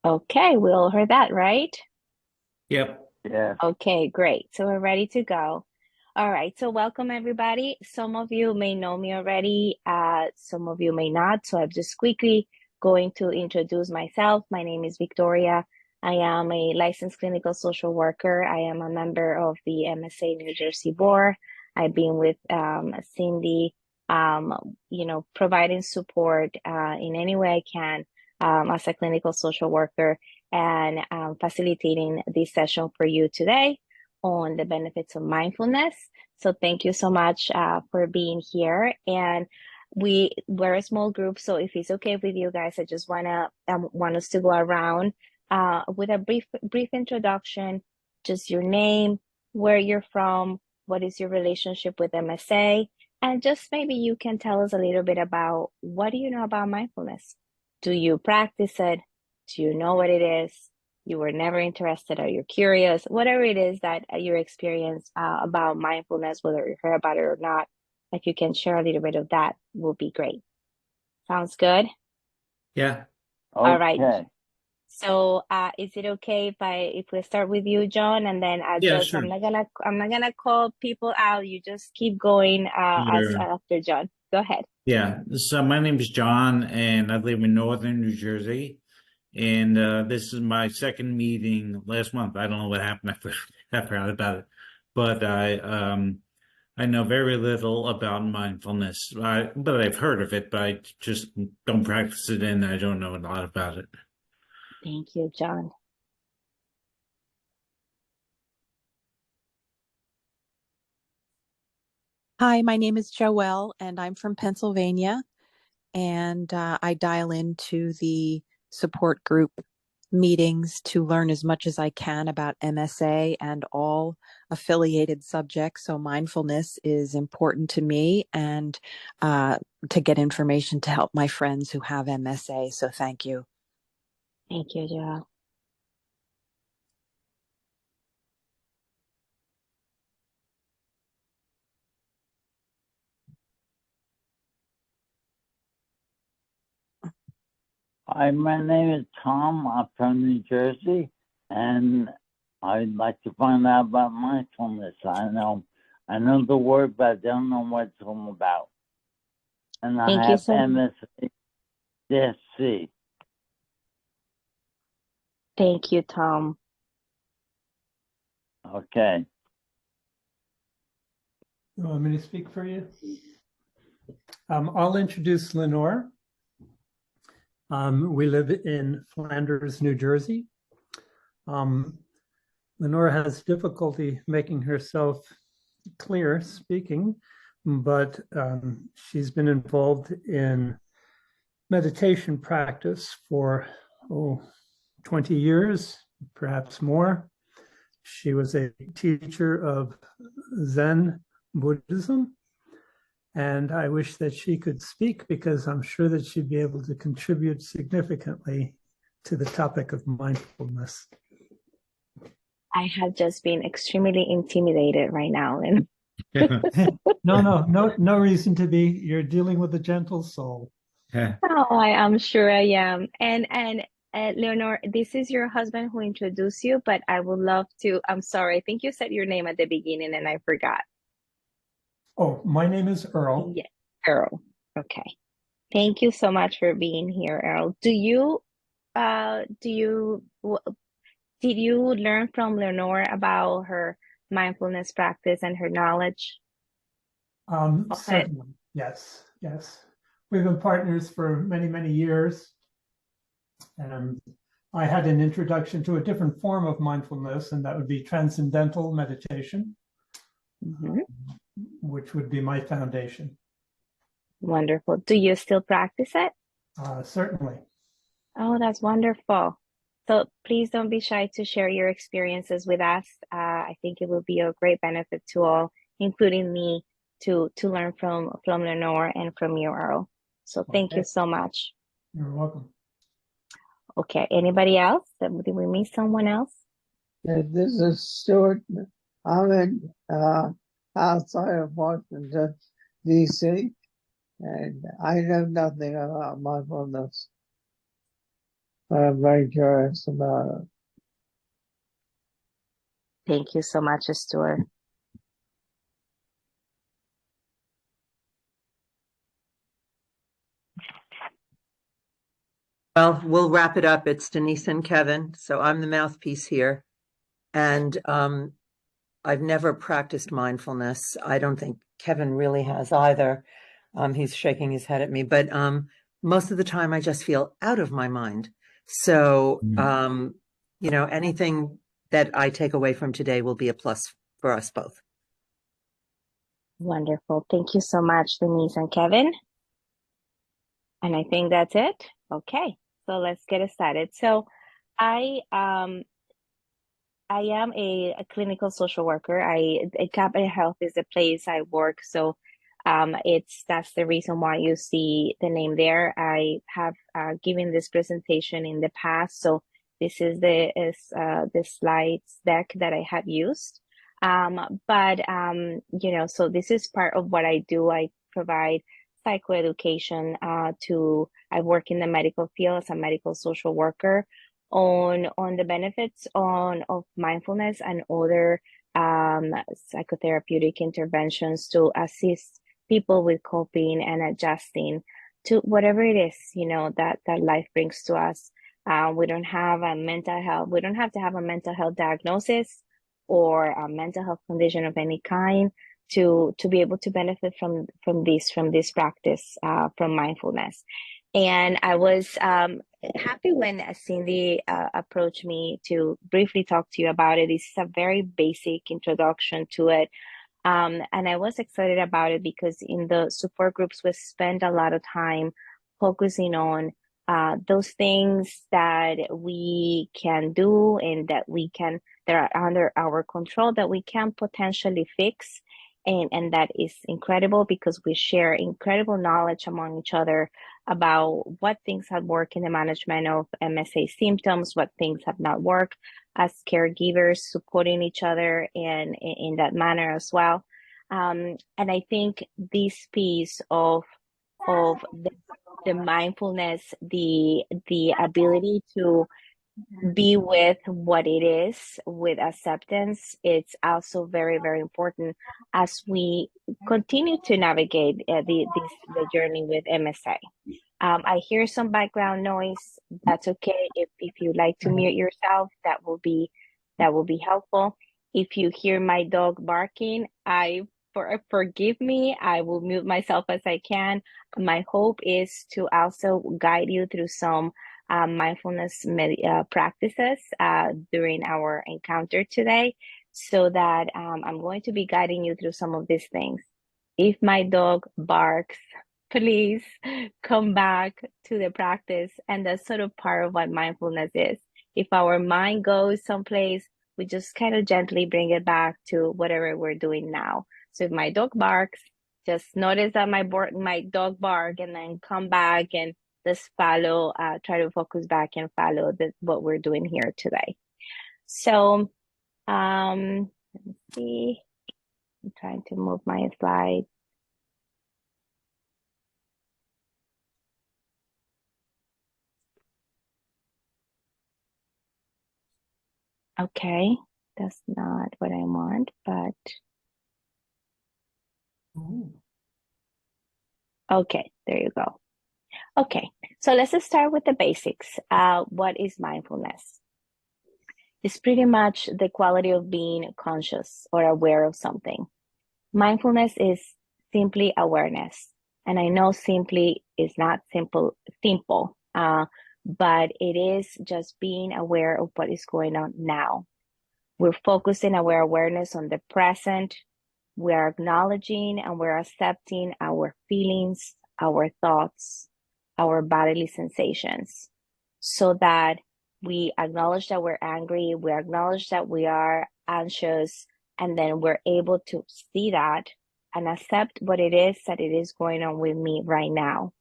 Okay, we all heard that, right? Yep. Yeah. Okay, great. So we're ready to go. All right, so welcome everybody. Some of you may know me already, some of you may not. So I'm just quickly going to introduce myself. My name is Victoria. I am a licensed clinical social worker. I am a member of the MSA New Jersey board. I've been with Cindy, providing support in any way I can as a clinical social worker and facilitating this session for you today on the benefits of mindfulness. So thank you so much for being here. And we're a small group, so if it's okay with you guys, I just want us to go around with a brief introduction, just your name, where you're from, what is your relationship with MSA, and just maybe you can tell us a little bit about what do you know about mindfulness? Do you practice it? Do you know what it is? You were never interested or you're curious, whatever it is that your experience about mindfulness, whether you heard about it or not, if you can share a little bit of that, will be great. Sounds good? Yeah. All right. Okay. So is it okay if we start with you, John, and then Yeah, sure. I'm not gonna call people out. You just keep going as Sure. after John. Go ahead. Yeah. So my name is John, and I live in northern New Jersey. And this is my second meeting last month. I don't know what happened. I forgot about it. But I know very little about mindfulness. But I've heard of it, but I just don't practice it, and I don't know a lot about it. Thank you, John. Hi, my name is Joelle, and I'm from Pennsylvania. And I dial into the support group meetings to learn as much as I can about MSA and all affiliated subjects. So mindfulness is important to me, and to get information to help my friends who have MSA. So thank you. Thank you, Joel. Hi, my name is Tom. I'm from New Jersey, and I'd like to find out about mindfulness. I know the word, but I don't know what it's all about. And Thank I you have so MSC. Thank you, Tom. Okay. You want me to speak for you? I'll introduce Lenore. We live in Flanders, New Jersey. Lenore has difficulty making herself clear speaking, but she's been involved in meditation practice for 20 years, perhaps more. She was a teacher of Zen Buddhism, and I wish that she could speak because I'm sure that she'd be able to contribute significantly to the topic of mindfulness. I have just been extremely intimidated right now. And No reason to be. You're dealing with a gentle soul. oh, I am sure I am. And Leonor, this is your husband who introduced you, but I would love to. I'm sorry. I think you said your name at the beginning and I forgot. Oh, my name is Earl. Yeah, Earl. Okay. Thank you so much for being here, Earl. Do you did you learn from Leonor about her mindfulness practice and her knowledge of it? Certainly, yes. We've been partners for many, many years. And I had an introduction to a different form of mindfulness, and that would be transcendental meditation, Mhm. which would be my foundation. Wonderful. Do you still practice it? Certainly. Oh, that's wonderful. So please don't be shy to share your experiences with us. I think it will be a great benefit to all, including me, to learn from Lenore and from you, Earl. So thank you Okay. so much. You're welcome. Okay, anybody else? Did we miss someone else? This is Stuart. I'm in outside of Washington, D.C., and I know nothing about mindfulness. I'm very curious about it. Thank you so much, Stuart. Well, we'll wrap it up. It's Denise and Kevin. So I'm the mouthpiece here. And I've never practiced mindfulness. I don't think Kevin really has either. He's shaking his head at me, but most of the time I just feel out of my mind. So, anything that I take away from today will be a plus for us both. Wonderful. Thank you so much, Denise and Kevin. And I think that's it. Okay, so let's get started. So I am a clinical social worker. Capitol Health is the place I work. So that's the reason why you see the name there. I have given this presentation in the past. So this is the slides deck that I have used. So this is part of what I do. I provide psychoeducation I work in the medical field as a medical social worker on the benefits of mindfulness and other psychotherapeutic interventions to assist people with coping and adjusting to whatever it is, that life brings to us. We don't have to have a mental health diagnosis or a mental health condition of any kind to be able to benefit from this practice, from mindfulness. And I was happy when Cindy approached me to briefly talk to you about it. This is a very basic introduction to it. And I was excited about it because in the support groups, we spend a lot of time focusing on those things that we can do and that are under our control, that we can potentially fix. And that is incredible because we share incredible knowledge among each other about what things have worked in the management of MSA symptoms, what things have not worked, as caregivers supporting each other in that manner as well. And I think this piece of the mindfulness, the ability to be with what it is with acceptance, it's also very, very important as we continue to navigate the journey with MSA. I hear some background noise. That's okay. If you'd like to mute yourself, that will be helpful. If you hear my dog barking, forgive me. I will mute myself as I can. My hope is to also guide you through some mindfulness practices during our encounter today, so that I'm going to be guiding you through some of these things. If my dog barks, please come back to the practice. And that's sort of part of what mindfulness is. If our mind goes someplace, we just kind of gently bring it back to whatever we're doing now. So if my dog barks, just notice that my dog bark, and then come back and just follow, try to focus back and follow what we're doing here today. So let me see. I'm trying to move my slide. Okay, that's not what I want, but okay, there you go. Okay, so let's just start with the basics. What is mindfulness? It's pretty much the quality of being conscious or aware of something. Mindfulness is simply awareness. And I know simply is not simple, but it is just being aware of what is going on now. We're focusing our awareness on the present. We're acknowledging and we're accepting our feelings, our thoughts, our bodily sensations, so that we acknowledge that we're angry, we acknowledge that we are anxious, and then we're able to see that and accept what it is that it is going on with me right now.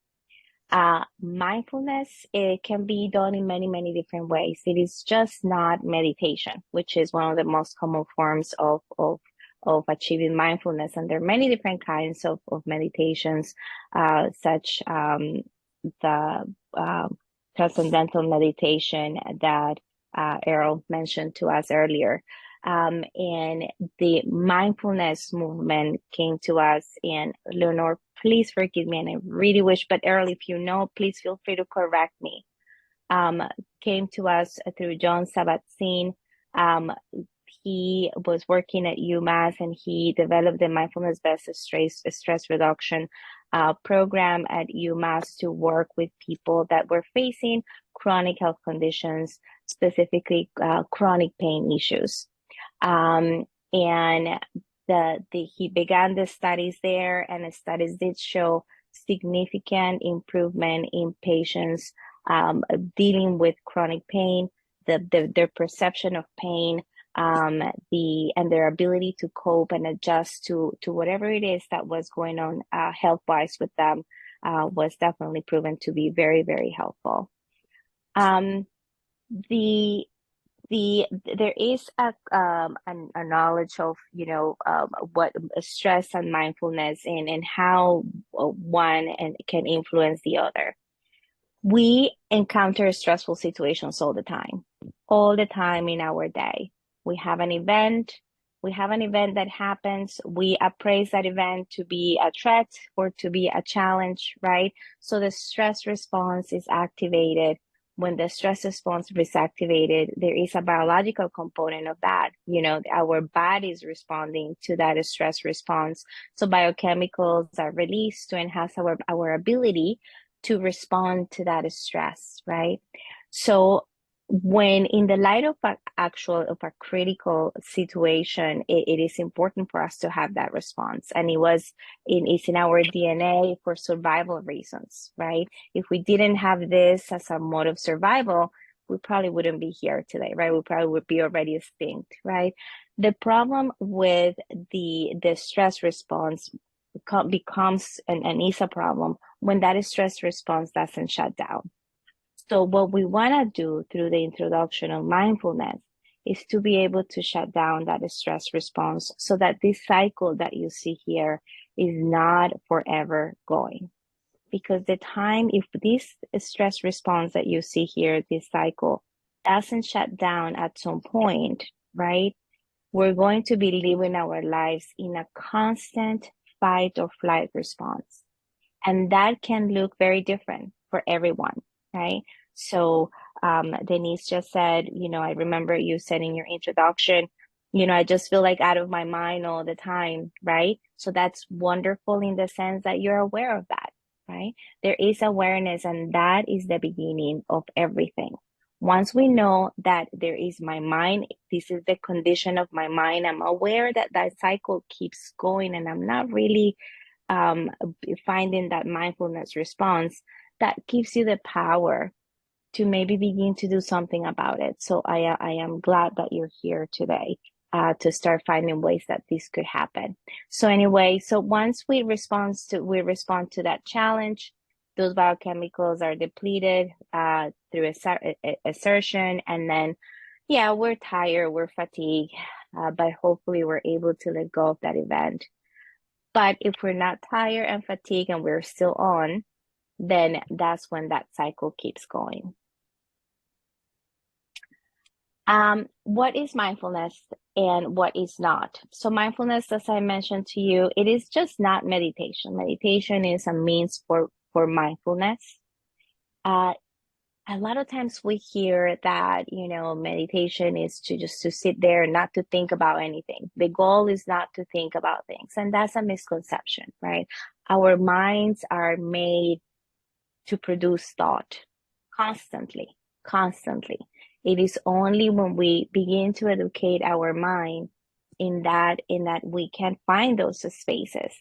Mindfulness, it can be done in many, many different ways. It is just not meditation, which is one of the most common forms of achieving mindfulness. And there are many different kinds of meditations, such the transcendental meditation that Errol mentioned to us earlier. And the mindfulness movement came to us. And Leonor, please forgive me, and I really wish, but Errol, if you know, please feel free to correct me. Came to us through John Sabat-Sin. He was working at UMass, and he developed the mindfulness-based stress reduction program at UMass to work with people that were facing chronic health conditions, specifically chronic pain issues. And he began the studies there, and the studies did show significant improvement in patients dealing with chronic pain, their perception of pain, and their ability to cope and adjust to whatever it is that was going on health-wise with them was definitely proven to be very, very helpful. There is a knowledge of what stress and mindfulness and how one can influence the other. We encounter stressful situations all the time in our day. We have an event that happens. We appraise that event to be a threat or to be a challenge, right? So the stress response is activated. When the stress response is activated, there is a biological component of that. Our body is responding to that stress response. So biochemicals are released to enhance our ability to respond to that stress, right? So when in the light of a critical situation, it is important for us to have that response. And it's in our DNA for survival reasons, right? If we didn't have this as a mode of survival, we probably wouldn't be here today, right? We probably would be already extinct, right? The problem with the stress response becomes and is a problem when that stress response doesn't shut down. So what we want to do through the introduction of mindfulness is to be able to shut down that stress response so that this cycle that you see here is not forever going. Because if this stress response that you see here, this cycle, doesn't shut down at some point, right? We're going to be living our lives in a constant fight or flight response. And that can look very different for everyone, right? So Denise just said, I remember you said in your introduction, I just feel like out of my mind all the time, right? So that's wonderful in the sense that you're aware of that, right? There is awareness, and that is the beginning of everything. Once we know that there is my mind, this is the condition of my mind, I'm aware that that cycle keeps going and I'm not really finding that mindfulness response, that gives you the power to maybe begin to do something about it. So I am glad that you're here today to start finding ways that this could happen. So anyway, so once we respond to that challenge, those biochemicals are depleted through assertion, and then we're tired, we're fatigued, but hopefully we're able to let go of that event. But if we're not tired and fatigued and we're still on, then that's when that cycle keeps going. What is mindfulness and what is not? So mindfulness, as I mentioned to you, it is just not meditation. Meditation is a means for mindfulness. A lot of times we hear that, meditation is to sit there and not to think about anything. The goal is not to think about things. And that's a misconception, right? Our minds are made to produce thought constantly. It is only when we begin to educate our mind in that we can find those spaces.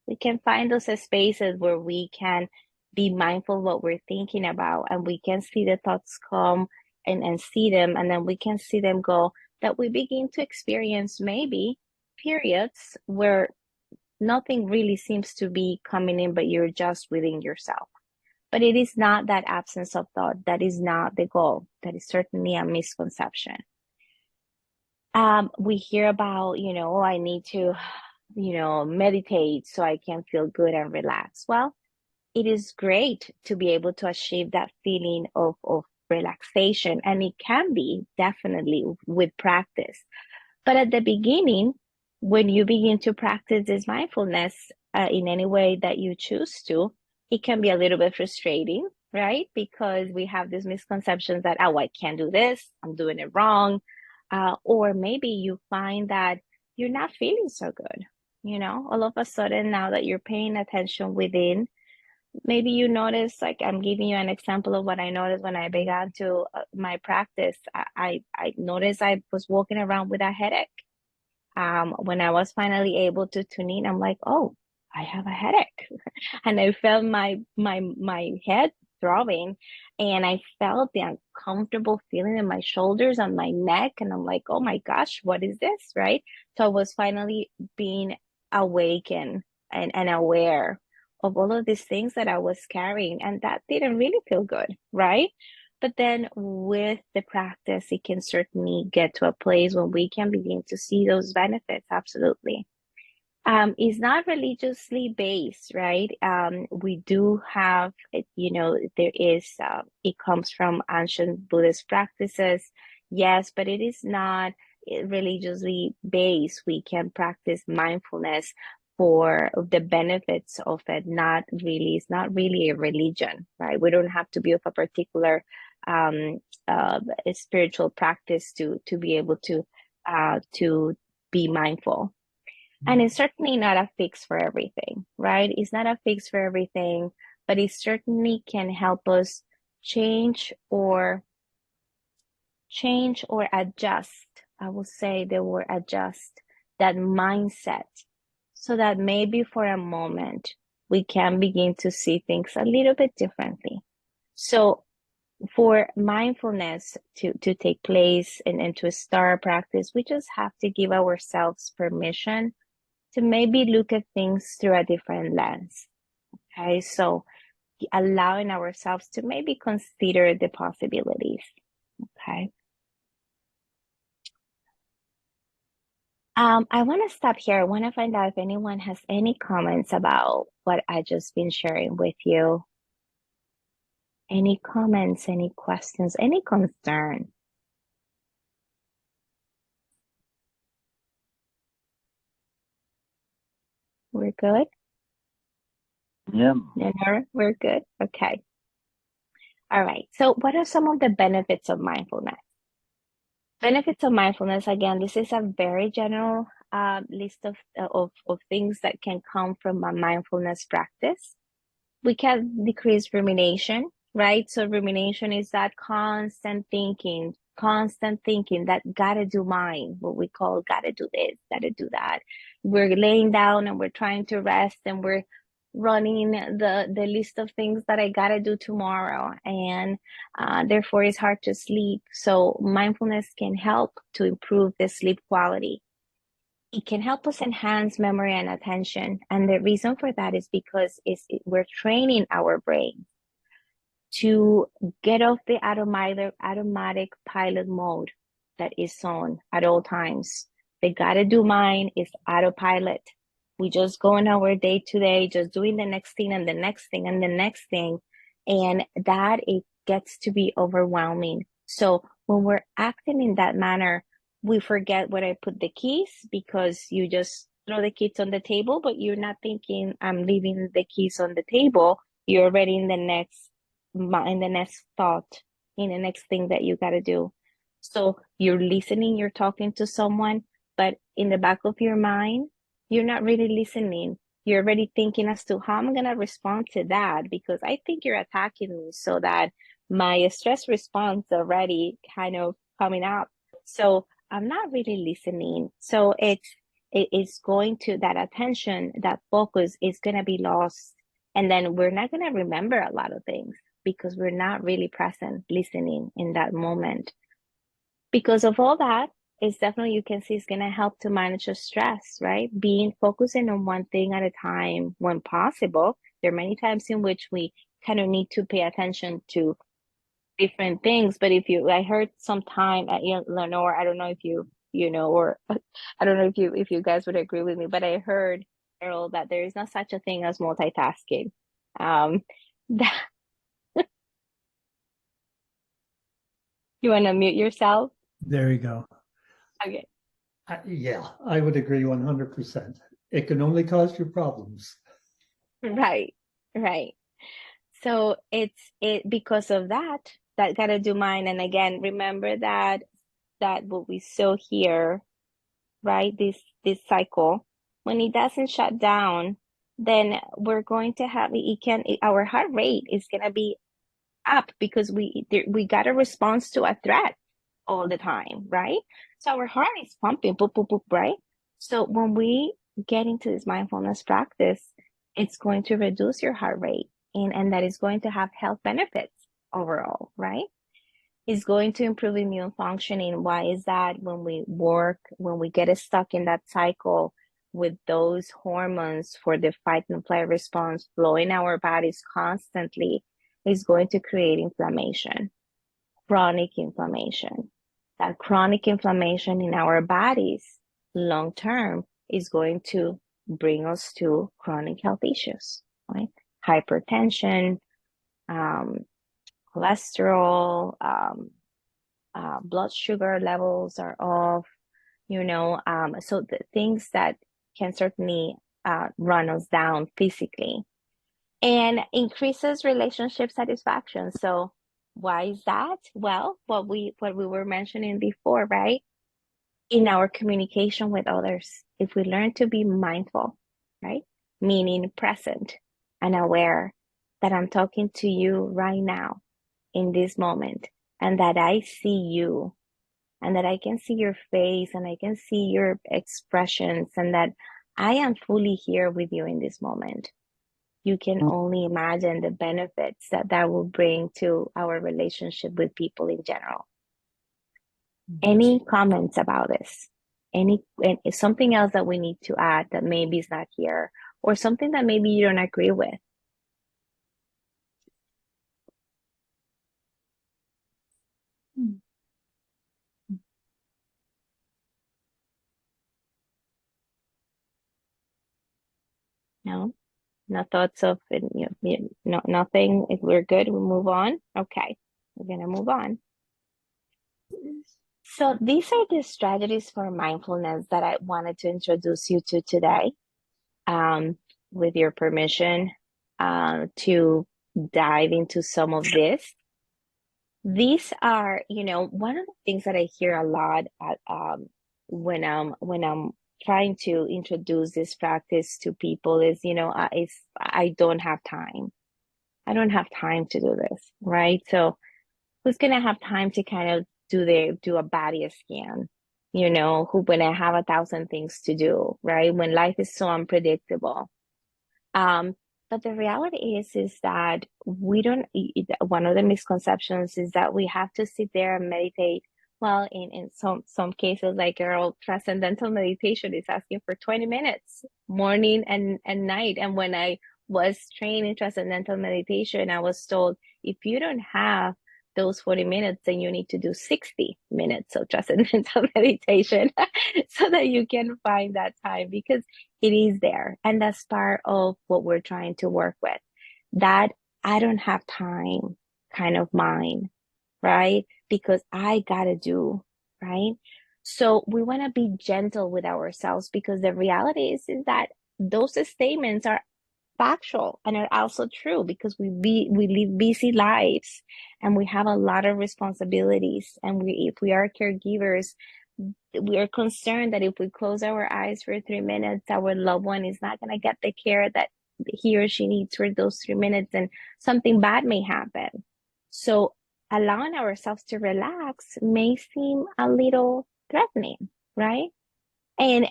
We can find those spaces where we can be mindful of what we're thinking about, and we can see the thoughts come and see them, and then we can see them go, that we begin to experience maybe periods where nothing really seems to be coming in, but you're just within yourself. But it is not that absence of thought. That is not the goal. That is certainly a misconception. We hear about, I need to, meditate so I can feel good and relax. Well, it is great to be able to achieve that feeling of relaxation. And it can be definitely with practice. But at the beginning, when you begin to practice this mindfulness in any way that you choose to, it can be a little bit frustrating, right? Because we have these misconceptions that, oh, I can't do this, I'm doing it wrong. Or maybe you find that you're not feeling so good. You know, all of a sudden, now that you're paying attention within, maybe you notice, like I'm giving you an example of what I noticed when I began to my practice. I noticed I was walking around with a headache. When I was finally able to tune in, I'm like, oh, I have a headache. And I felt my head throbbing, and I felt the uncomfortable feeling in my shoulders and my neck. And I'm like, oh my gosh, what is this? Right. So I was finally being awakened and aware of all of these things that I was carrying. And that didn't really feel good. Right. But then with the practice, it can certainly get to a place where we can begin to see those benefits. Absolutely. It's not religiously based, right? We do have, you know, there is, it comes from ancient Buddhist practices, yes, but it is not religiously based. We can practice mindfulness for the benefits of it. Not really, it's not really a religion, right? We don't have to be of a particular um, spiritual practice to be able to be mindful. And it's certainly not a fix for everything, right? It's not a fix for everything, but it certainly can help us change or adjust. I will say the word adjust, that mindset, so that maybe for a moment we can begin to see things a little bit differently. So for mindfulness to take place and to start practice, we just have to give ourselves permission to maybe look at things through a different lens. Okay, so allowing ourselves to maybe consider the possibilities. Okay. I want to stop here. I want to find out if anyone has any comments about what I just been sharing with you. Any comments, any questions, any concern? We're good? Yeah. Lenore, we're good? Okay. All right. So what are some of the benefits of mindfulness? Benefits of mindfulness, again, this is a very general list of things that can come from a mindfulness practice. We can decrease rumination, right? So rumination is that constant thinking, that gotta do mine, what we call gotta do this, gotta do that. We're laying down and we're trying to rest, and we're running the list of things that I gotta do tomorrow, and therefore it's hard to sleep. So mindfulness can help to improve the sleep quality. It can help us enhance memory and attention. And the reason for that is because we're training our brain to get off the automatic pilot mode that is on at all times. The gotta do mine is autopilot. We just go in our day to day, just doing the next thing and the next thing and the next thing. And that it gets to be overwhelming. So when we're acting in that manner, we forget where I put the keys, because you just throw the keys on the table, but you're not thinking, I'm leaving the keys on the table. You're already in the next thought, in the next thing that you got to do. So you're listening, you're talking to someone, but in the back of your mind, you're not really listening. You're already thinking as to how I'm going to respond to that, because I think you're attacking me, so that my stress response already kind of coming up. So I'm not really listening. So it's going to, that attention, that focus is going to be lost. And then we're not going to remember a lot of things, because we're not really present listening in that moment. Because of all that, it's definitely, you can see, it's going to help to manage your stress, right? Focusing on one thing at a time when possible. There are many times in which we kind of need to pay attention to different things. But I heard sometime, Lenore, I don't know if you know, or I don't know if you guys would agree with me, but I heard, Errol, that there is not such a thing as multitasking. Um, that, you want to mute yourself? There you go. Okay. Yeah, I would agree 100%. It can only cause you problems. Right, right. So it because of that, that gotta do mine. And again, remember that what we sow here, right? This cycle, when it doesn't shut down, then we're going to have our heart rate is gonna be up because we got a response to a threat all the time, right? So our heart is pumping, boop, boop, boop, right? So when we get into this mindfulness practice, it's going to reduce your heart rate and that is going to have health benefits overall, right? It's going to improve immune functioning. Why is that? When we get stuck in that cycle with those hormones for the fight and flight response flowing our bodies constantly, is going to create inflammation, chronic inflammation. That chronic inflammation in our bodies long term is going to bring us to chronic health issues, right? Hypertension, um, cholesterol, blood sugar levels are off, so the things that can certainly run us down physically and increases relationship satisfaction. So why is that? Well, what we were mentioning before, right? In our communication with others, if we learn to be mindful, right? Meaning present and aware that I'm talking to you right now in this moment and that I see you and that I can see your face and I can see your expressions and that I am fully here with you in this moment. You can only imagine the benefits that that will bring to our relationship with people in general. Any comments about this? And something else that we need to add that maybe is not here, or something that maybe you don't agree with? No, no thoughts of it, no, nothing. If we're good, we move on. Okay, we're gonna move on. So these are the strategies for mindfulness that I wanted to introduce you to today. With your permission, to dive into some of this. These are, one of the things that I hear a lot at, when I'm trying to introduce this practice to people is, I don't have time. I don't have time to do this, right? So who's gonna have time to kind of do a body scan? Who when I have 1,000 things to do, right? When life is so unpredictable. Um, but the reality is that we don't, one of the misconceptions is that we have to sit there and meditate. Well, in some cases, like girl, transcendental meditation is asking for 20 minutes, morning and night. And when I was trained in transcendental meditation, I was told, if you don't have those 40 minutes, then you need to do 60 minutes of transcendental meditation so that you can find that time because it is there. And that's part of what we're trying to work with. That I don't have time kind of mind, right? Because I gotta do, right? So we want to be gentle with ourselves because the reality is that those statements are factual and are also true because we live busy lives and we have a lot of responsibilities and if we are caregivers, we are concerned that if we close our eyes for 3 minutes, our loved one is not going to get the care that he or she needs for those 3 minutes and something bad may happen. So allowing ourselves to relax may seem a little threatening, right? And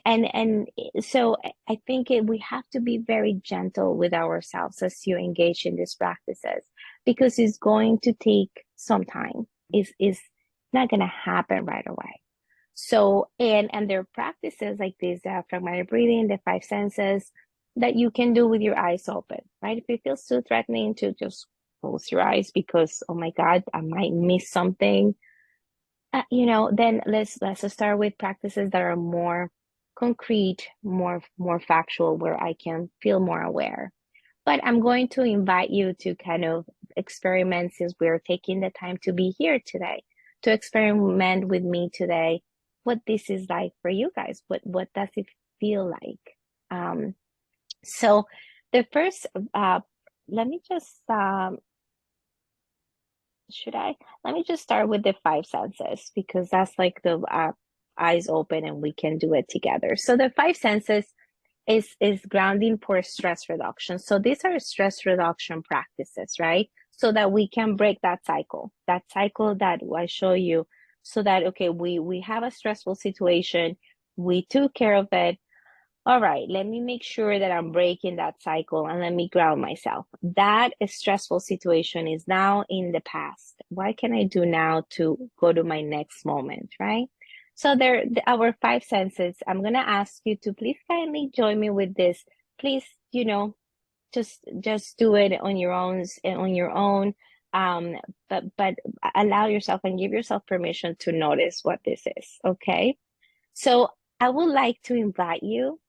so I think we have to be very gentle with ourselves as you engage in these practices because it's going to take some time. Is not going to happen right away. So and there are practices like this diaphragmatic breathing, the five senses that you can do with your eyes open, right? If it feels too threatening to just close your eyes because oh my God, I might miss something. Then let's start with practices that are more concrete, more factual, where I can feel more aware. But I'm going to invite you to kind of experiment, since we're taking the time to be here today, to experiment with me today what this is like for you guys. What does it feel like? So the first, let me just let me just start with the five senses, because that's like the eyes open and we can do it together. So the five senses is grounding for stress reduction. So these are stress reduction practices, right? So that we can break that cycle that I show you, so that, okay, we have a stressful situation, we took care of it. All right, let me make sure that I'm breaking that cycle and let me ground myself. That stressful situation is now in the past. What can I do now to go to my next moment, right? So our five senses. I'm gonna ask you to please kindly join me with this. Please, just do it on your own. But allow yourself and give yourself permission to notice what this is. Okay. So I would like to invite you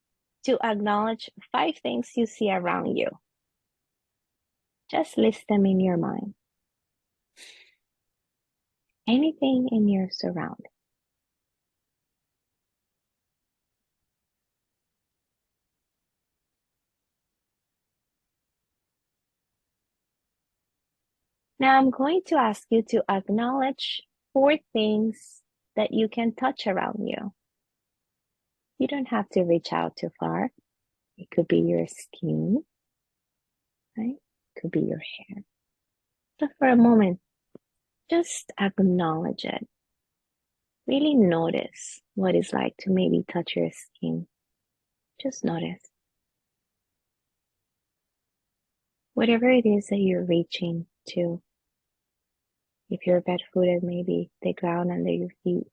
to acknowledge five things you see around you. Just list them in your mind. Anything in your surroundings. Now I'm going to ask you to acknowledge four things that you can touch around you. You don't have to reach out too far. It could be your skin, right? It could be your hair. So for a moment, just acknowledge it. Really notice what it's like to maybe touch your skin. Just notice. Whatever it is that you're reaching to. If you're barefooted, maybe the ground under your feet.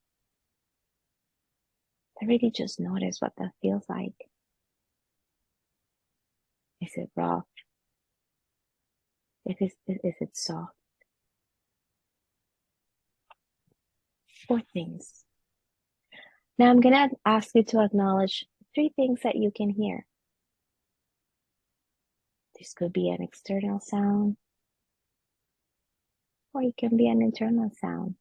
I really just notice what that feels like. Is it rough? Is it soft? Four things. Now I'm gonna ask you to acknowledge three things that you can hear. This could be an external sound, or it can be an internal sound.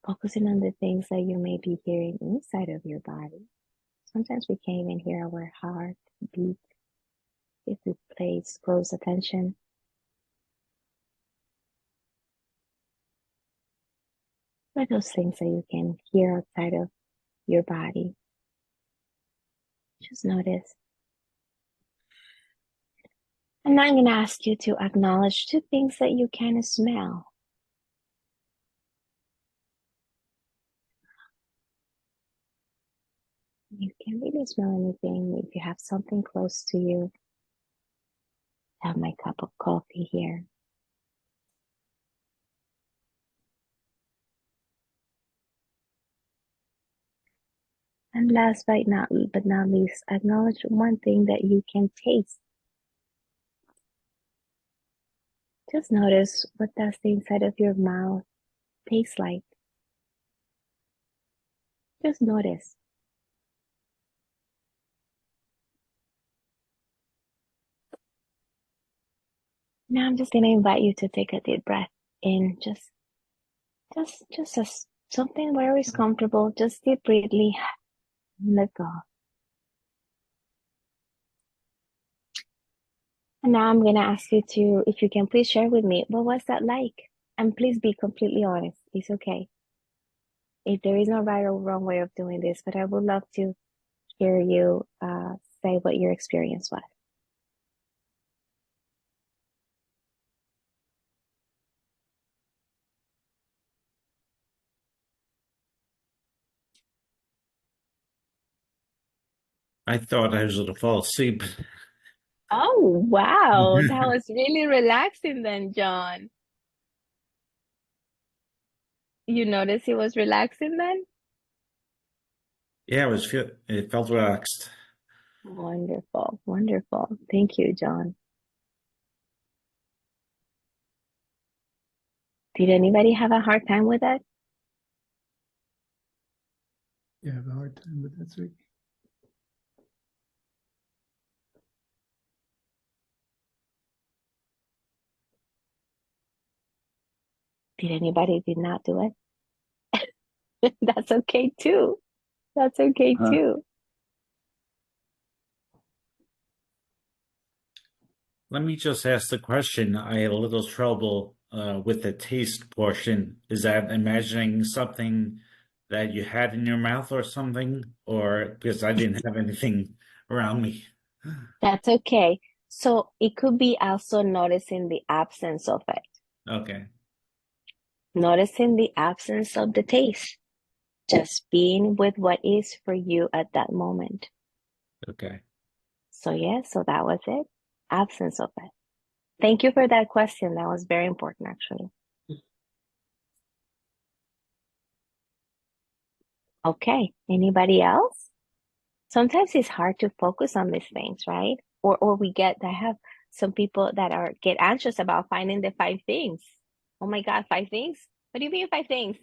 Focusing on the things that you may be hearing inside of your body. Sometimes we can't even hear our heart beat if we pay close attention. What are those things that you can hear outside of your body? Just notice. And now I'm going to ask you to acknowledge two things that you can smell. You can really smell anything. If you have something close to you, I have my cup of coffee here. And last but not least, acknowledge one thing that you can taste. Just notice what does the inside of your mouth taste like. Just notice. Now I'm just going to invite you to take a deep breath in. Just as something where it's comfortable. Just deep breathly. Let go. And now I'm going to ask you to, if you can please share with me, what was that like? And please be completely honest. It's okay. If there is no right or wrong way of doing this, but I would love to hear you say what your experience was. I thought I was going to fall asleep. Oh, wow. That was really relaxing then, John. You noticed it was relaxing then? Yeah, it felt relaxed. Wonderful, wonderful. Thank you, John. Did anybody have a hard time with it? You have a hard time with that, sir? Did anybody did not do it? That's okay too. That's okay too. Let me just ask the question. I had a little trouble with the taste portion. Is that imagining something that you had in your mouth or something? Or because I didn't have anything around me. That's okay. So it could be also noticing the absence of it. Okay. Noticing the absence of the taste. Just being with what is for you at that moment. Okay. So yeah, so that was it. Absence of it. Thank you for that question. That was very important, actually. Okay, anybody else? Sometimes it's hard to focus on these things, right? Or we I have some people that get anxious about finding the 5 things. Oh my God, 5 things? What do you mean 5 things?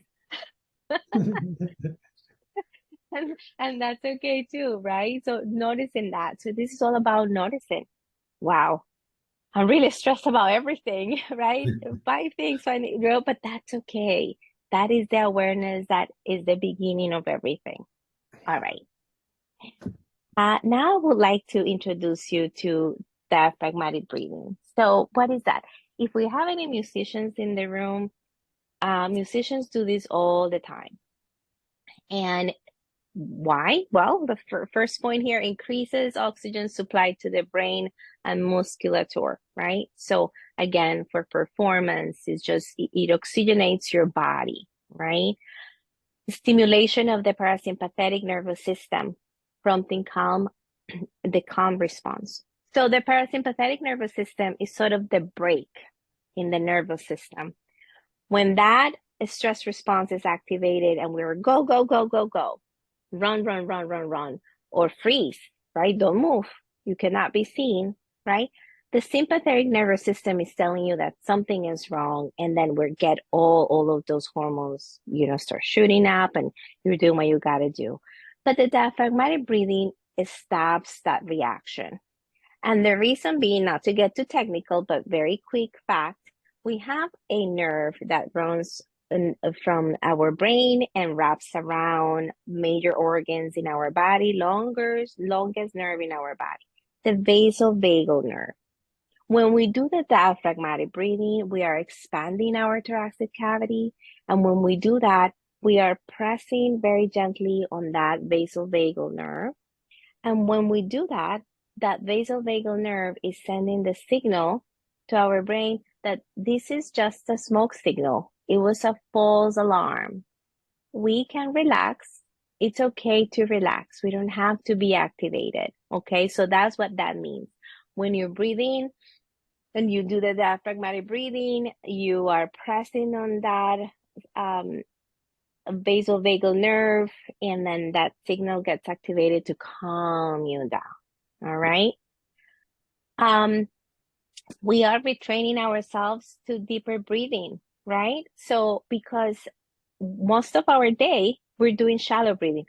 And that's okay too, right? So noticing that. So this is all about noticing. Wow, I'm really stressed about everything, right? 5 things, but that's okay. That is the awareness that is the beginning of everything. All right. Now I would like to introduce you to diaphragmatic breathing. So what is that? If we have any musicians in the room, musicians do this all the time. And why? Well, the first point here, increases oxygen supply to the brain and musculature, right? So again, for performance, it oxygenates your body, right? Stimulation of the parasympathetic nervous system, prompting the calm response. So the parasympathetic nervous system is sort of the brake in the nervous system. When that stress response is activated and we're go, go, go, go, go, run, run, run, run, run, or freeze, right? Don't move. You cannot be seen, right? The sympathetic nervous system is telling you that something is wrong, and then we get all of those hormones, start shooting up, and you're doing what you got to do. But the diaphragmatic breathing stops that reaction. And the reason being, not to get too technical, but very quick fact, we have a nerve that runs from our brain and wraps around major organs in our body, longest nerve in our body, the vasovagal nerve. When we do the diaphragmatic breathing, we are expanding our thoracic cavity. And when we do that, we are pressing very gently on that vasovagal nerve. And when we do that, that vasovagal nerve is sending the signal to our brain that this is just a smoke signal. It was a false alarm. We can relax. It's okay to relax. We don't have to be activated. Okay, so that's what that means. When you're breathing and you do the diaphragmatic breathing, you are pressing on that vasovagal nerve, and then that signal gets activated to calm you down. All right. We are retraining ourselves to deeper breathing, right? So because most of our day we're doing shallow breathing,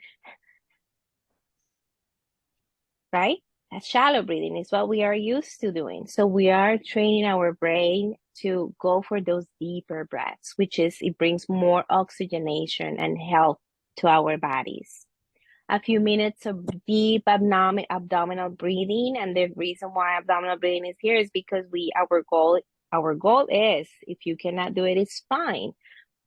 right? That shallow breathing is what we are used to doing. So we are training our brain to go for those deeper breaths, it brings more oxygenation and health to our bodies. A few minutes of deep abdominal breathing. And the reason why abdominal breathing is here is because our goal is, if you cannot do it, it's fine.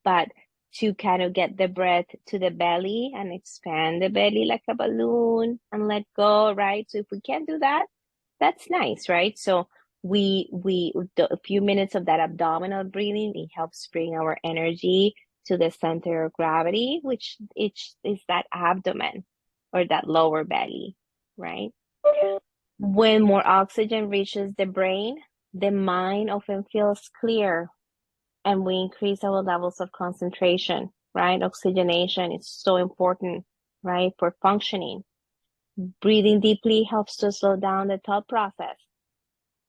But to kind of get the breath to the belly and expand the belly like a balloon and let go, right? So if we can't do that, that's nice, right? So a few minutes of that abdominal breathing, it helps bring our energy to the center of gravity, which is that abdomen or that lower belly, right? When more oxygen reaches the brain, the mind often feels clear, and we increase our levels of concentration, right? Oxygenation is so important, right, for functioning. Breathing deeply helps to slow down the thought process.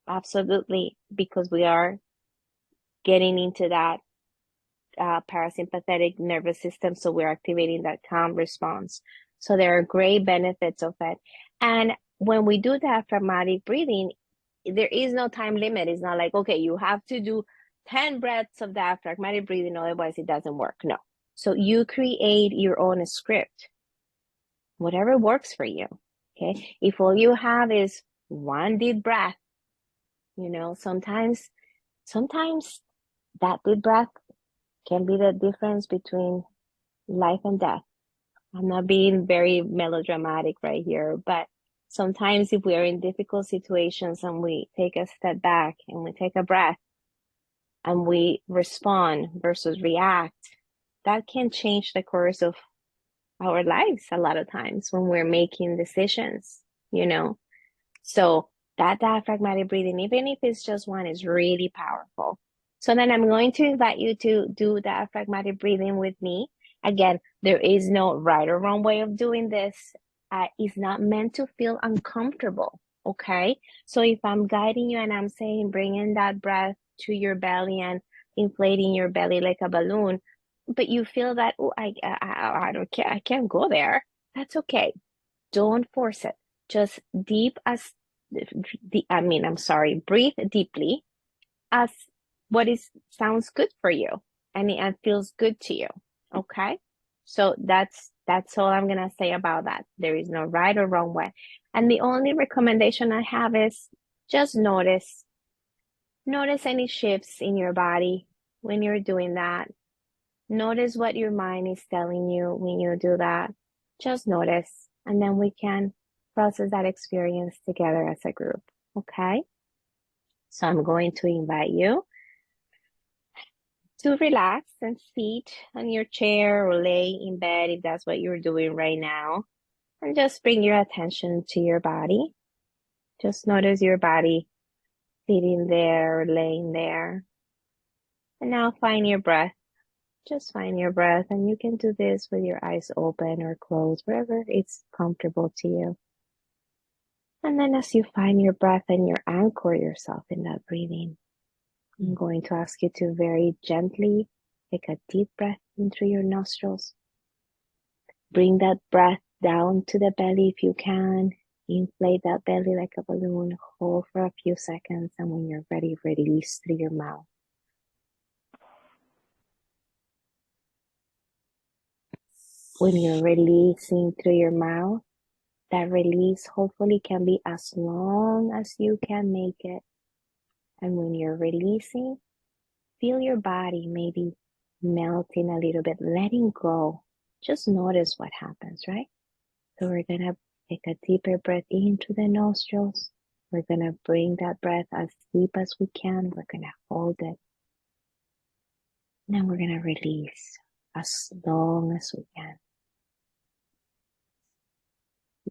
Absolutely, because we are getting into that parasympathetic nervous system, so we're activating that calm response. So there are great benefits of it. And when we do diaphragmatic breathing, there is no time limit. It's not like, okay, you have to do 10 breaths of diaphragmatic breathing, otherwise it doesn't work. No. So you create your own script, whatever works for you. Okay. If all you have is one deep breath, you know, sometimes that deep breath can be the difference between life and death. I'm not being very melodramatic right here, but sometimes if we are in difficult situations and we take a step back and we take a breath and we respond versus react, that can change the course of our lives a lot of times when we're making decisions, you know? So that diaphragmatic breathing, even if it's just one, is really powerful. So then I'm going to invite you to do diaphragmatic breathing with me. Again, there is no right or wrong way of doing this. It's not meant to feel uncomfortable, okay? So if I'm guiding you and I'm saying, bringing that breath to your belly and inflating your belly like a balloon, but you feel that, oh, I don't care, I can't go there. That's okay. Don't force it. Just breathe deeply as sounds good for you and it feels good to you. Okay. So that's all I'm gonna say about that. There is no right or wrong way. And the only recommendation I have is just notice any shifts in your body when you're doing that. Notice what your mind is telling you when you do that. Just notice, and then we can process that experience together as a group, okay? So I'm going to invite you to relax and sit on your chair or lay in bed if that's what you're doing right now. And just bring your attention to your body. Just notice your body sitting there or laying there. And now find your breath. Just find your breath, and you can do this with your eyes open or closed, wherever it's comfortable to you. And then as you find your breath and you anchor yourself in that breathing, I'm going to ask you to very gently take a deep breath in through your nostrils. Bring that breath down to the belly if you can. Inflate that belly like a balloon. Hold for a few seconds, and when you're ready, release through your mouth. When you're releasing through your mouth, that release hopefully can be as long as you can make it. And when you're releasing, feel your body maybe melting a little bit, letting go. Just notice what happens, right? So we're going to take a deeper breath into the nostrils. We're going to bring that breath as deep as we can. We're going to hold it. And then we're going to release as long as we can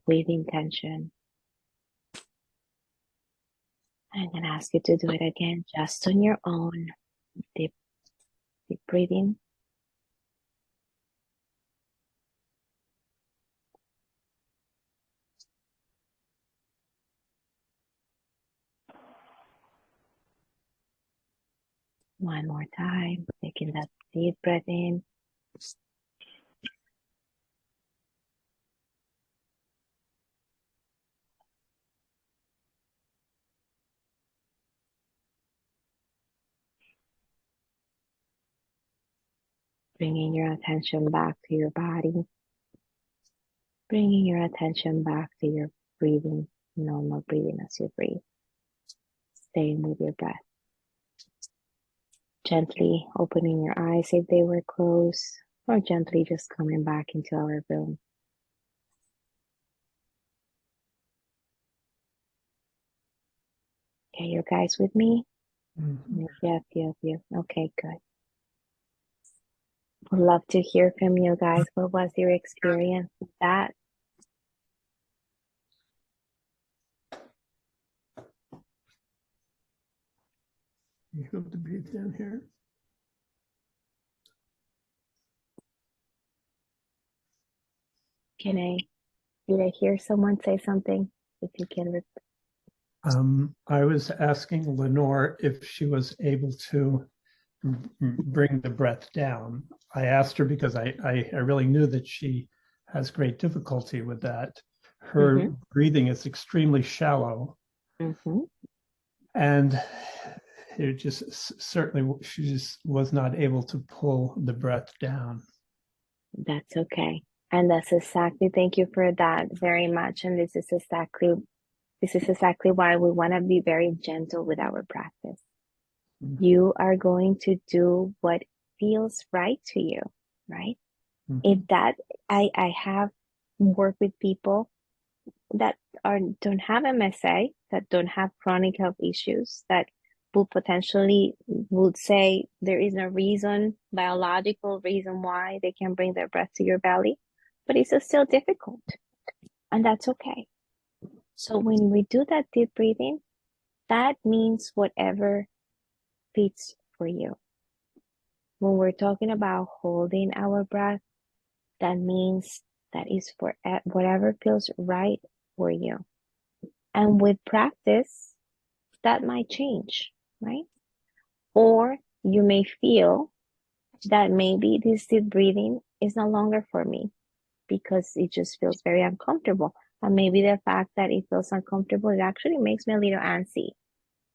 with intention. I'm going to ask you to do it again, just on your own. Deep breathing. One more time, taking that deep breath in. Bringing your attention back to your body. Bringing your attention back to your breathing, normal breathing as you breathe. Staying with your breath. Gently opening your eyes if they were closed, or gently just coming back into our room. Okay, you guys with me? Mhm. Yes. Okay, good. Would love to hear from you guys. What was your experience with that? You have to breathe down here. Did I hear someone say something? If you can repeat. I was asking Lenore if she was able to bring the breath down. I asked her because I really knew that she has great difficulty with that. Her breathing is extremely shallow. Mm-hmm. And it just certainly, she just was not able to pull the breath down. That's okay. And that's exactly, thank you for that very much. And this is exactly why we want to be very gentle with our practice. Mm-hmm. You are going to do what feels right to you, right? Mm-hmm. If that, I have worked with people that don't have MSA, that don't have chronic health issues, that would say there is no reason, biological reason why they can bring their breath to your belly, but it's still difficult, and that's okay. So when we do that deep breathing, that means whatever fits for you. When we're talking about holding our breath, that means that is for whatever feels right for you. And with practice, that might change, right? Or you may feel that maybe this deep breathing is no longer for me because it just feels very uncomfortable. And maybe the fact that it feels uncomfortable, it actually makes me a little antsy.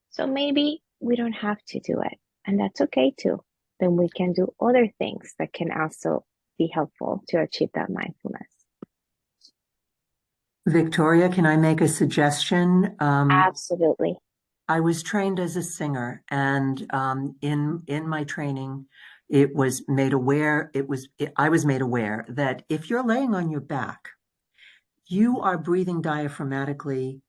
So maybe we don't have to do it. And that's okay too. Then we can do other things that can also be helpful to achieve that mindfulness. Victoria, can I make a suggestion? Absolutely. I was trained as a singer, and in my training, I was made aware that if you're laying on your back, you are breathing diaphragmatically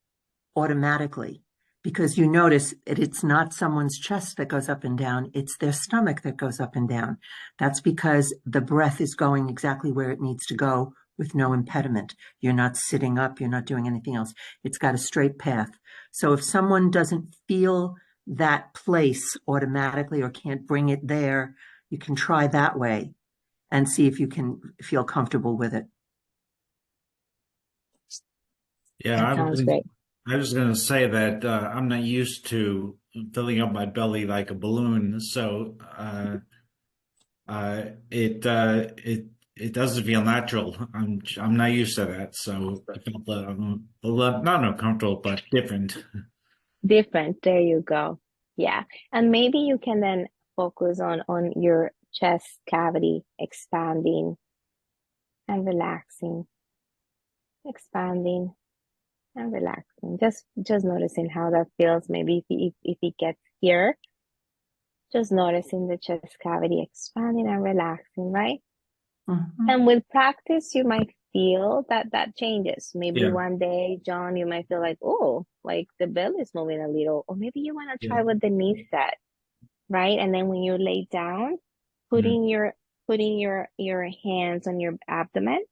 automatically, because you notice it's not someone's chest that goes up and down, it's their stomach that goes up and down. That's because the breath is going exactly where it needs to go with no impediment. You're not sitting up, you're not doing anything else. It's got a straight path. So if someone doesn't feel that place automatically or can't bring it there, you can try that way and see if you can feel comfortable with it. Yeah, That sounds great. I was going to say that I'm not used to filling up my belly like a balloon, so it doesn't feel natural. I'm not used to that, so I felt a lot, not uncomfortable, but different. Different. There you go. Yeah. And maybe you can then focus on your chest cavity expanding and relaxing, expanding and relaxing. Just noticing how that feels. Maybe if it gets here, just noticing the chest cavity expanding and relaxing, right? Mm-hmm. And with practice, you might feel that changes. Maybe Yeah. one day, John, you might feel like, oh, like the belly is moving a little, or maybe you want to try Yeah. what the knee said, right? And then when you lay down, Mhm. putting your hands on your abdomen,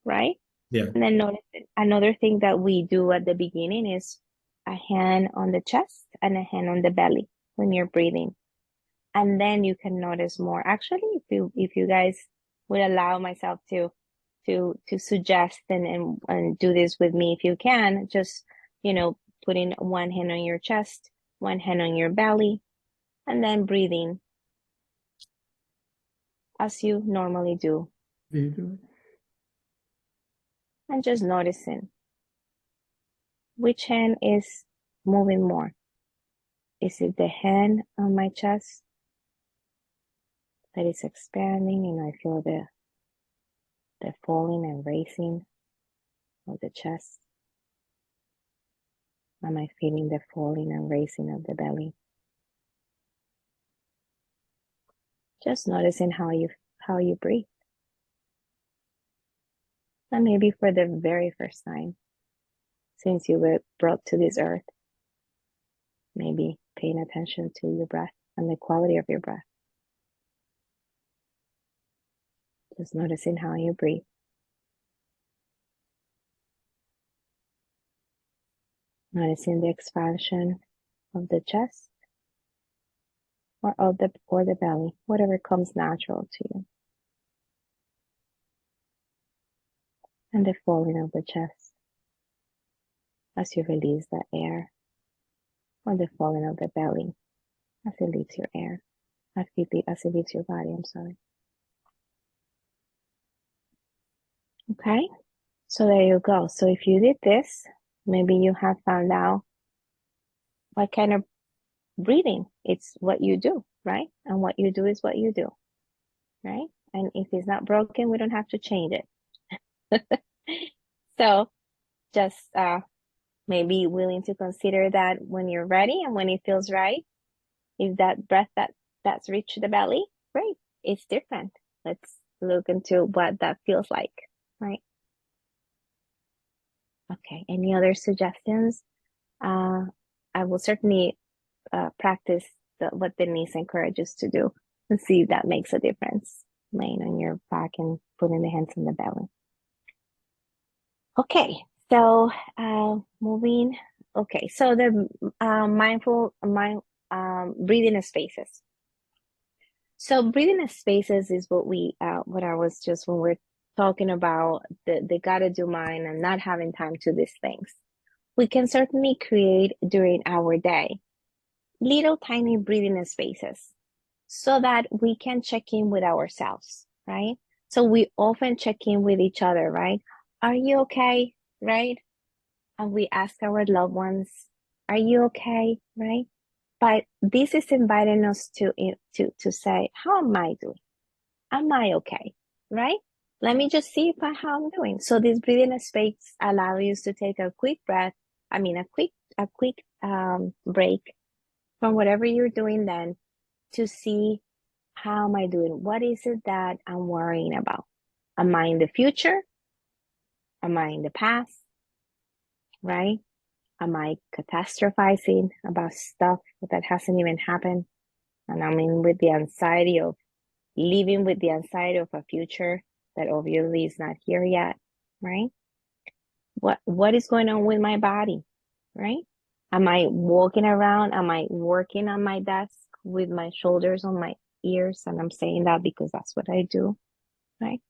right? Yeah. And then notice another thing that we do at the beginning is a hand on the chest and a hand on the belly when you're breathing. And then you can notice more. Actually, if you guys would allow myself to suggest and do this with me, if you can, just, putting one hand on your chest, one hand on your belly, and then breathing as you normally do. You do it. And just noticing which hand is moving more. Is it the hand on my chest that is expanding and I feel the falling and raising of the chest? Am I feeling the falling and raising of the belly? Just noticing how you breathe. And maybe for the very first time since you were brought to this earth, maybe paying attention to your breath and the quality of your breath. Just noticing how you breathe. Noticing the expansion of the chest or the belly, whatever comes natural to you. And the falling of the chest as you release the air, or the falling of the belly as it leaves your air, as it leaves your body, I'm sorry. Okay, so there you go. So if you did this, maybe you have found out what kind of breathing. It's what you do, right? And what you do is what you do, right? And if it's not broken, we don't have to change it. So just maybe willing to consider that when you're ready and when it feels right. If that breath that's reached the belly, great. It's different. Let's look into what that feels like, right? Okay. Any other suggestions? I will certainly practice what Denise encourages to do and see if that makes a difference. Laying on your back and putting the hands on the belly. Okay, so moving. Okay, so the breathing spaces. So breathing spaces is what I was just when we're talking about the gotta do mine and not having time to these things. We can certainly create during our day little tiny breathing spaces so that we can check in with ourselves, right? So we often check in with each other, right? Are you okay? Right? And we ask our loved ones, are you okay? Right? But this is inviting us to say, how am I doing? Am I okay? Right? Let me just see how I'm doing. So this breathing space allows you to take a quick breath. I mean, a quick break from whatever you're doing then to see how am I doing? What is it that I'm worrying about? Am I in the future? Am I in the past? Right? Am I catastrophizing about stuff that hasn't even happened? And I'm in with the anxiety of living with the anxiety of a future that obviously is not here yet, right? What is going on with my body, right? Am I walking around? Am I working on my desk with my shoulders on my ears? And I'm saying that because that's what I do, right?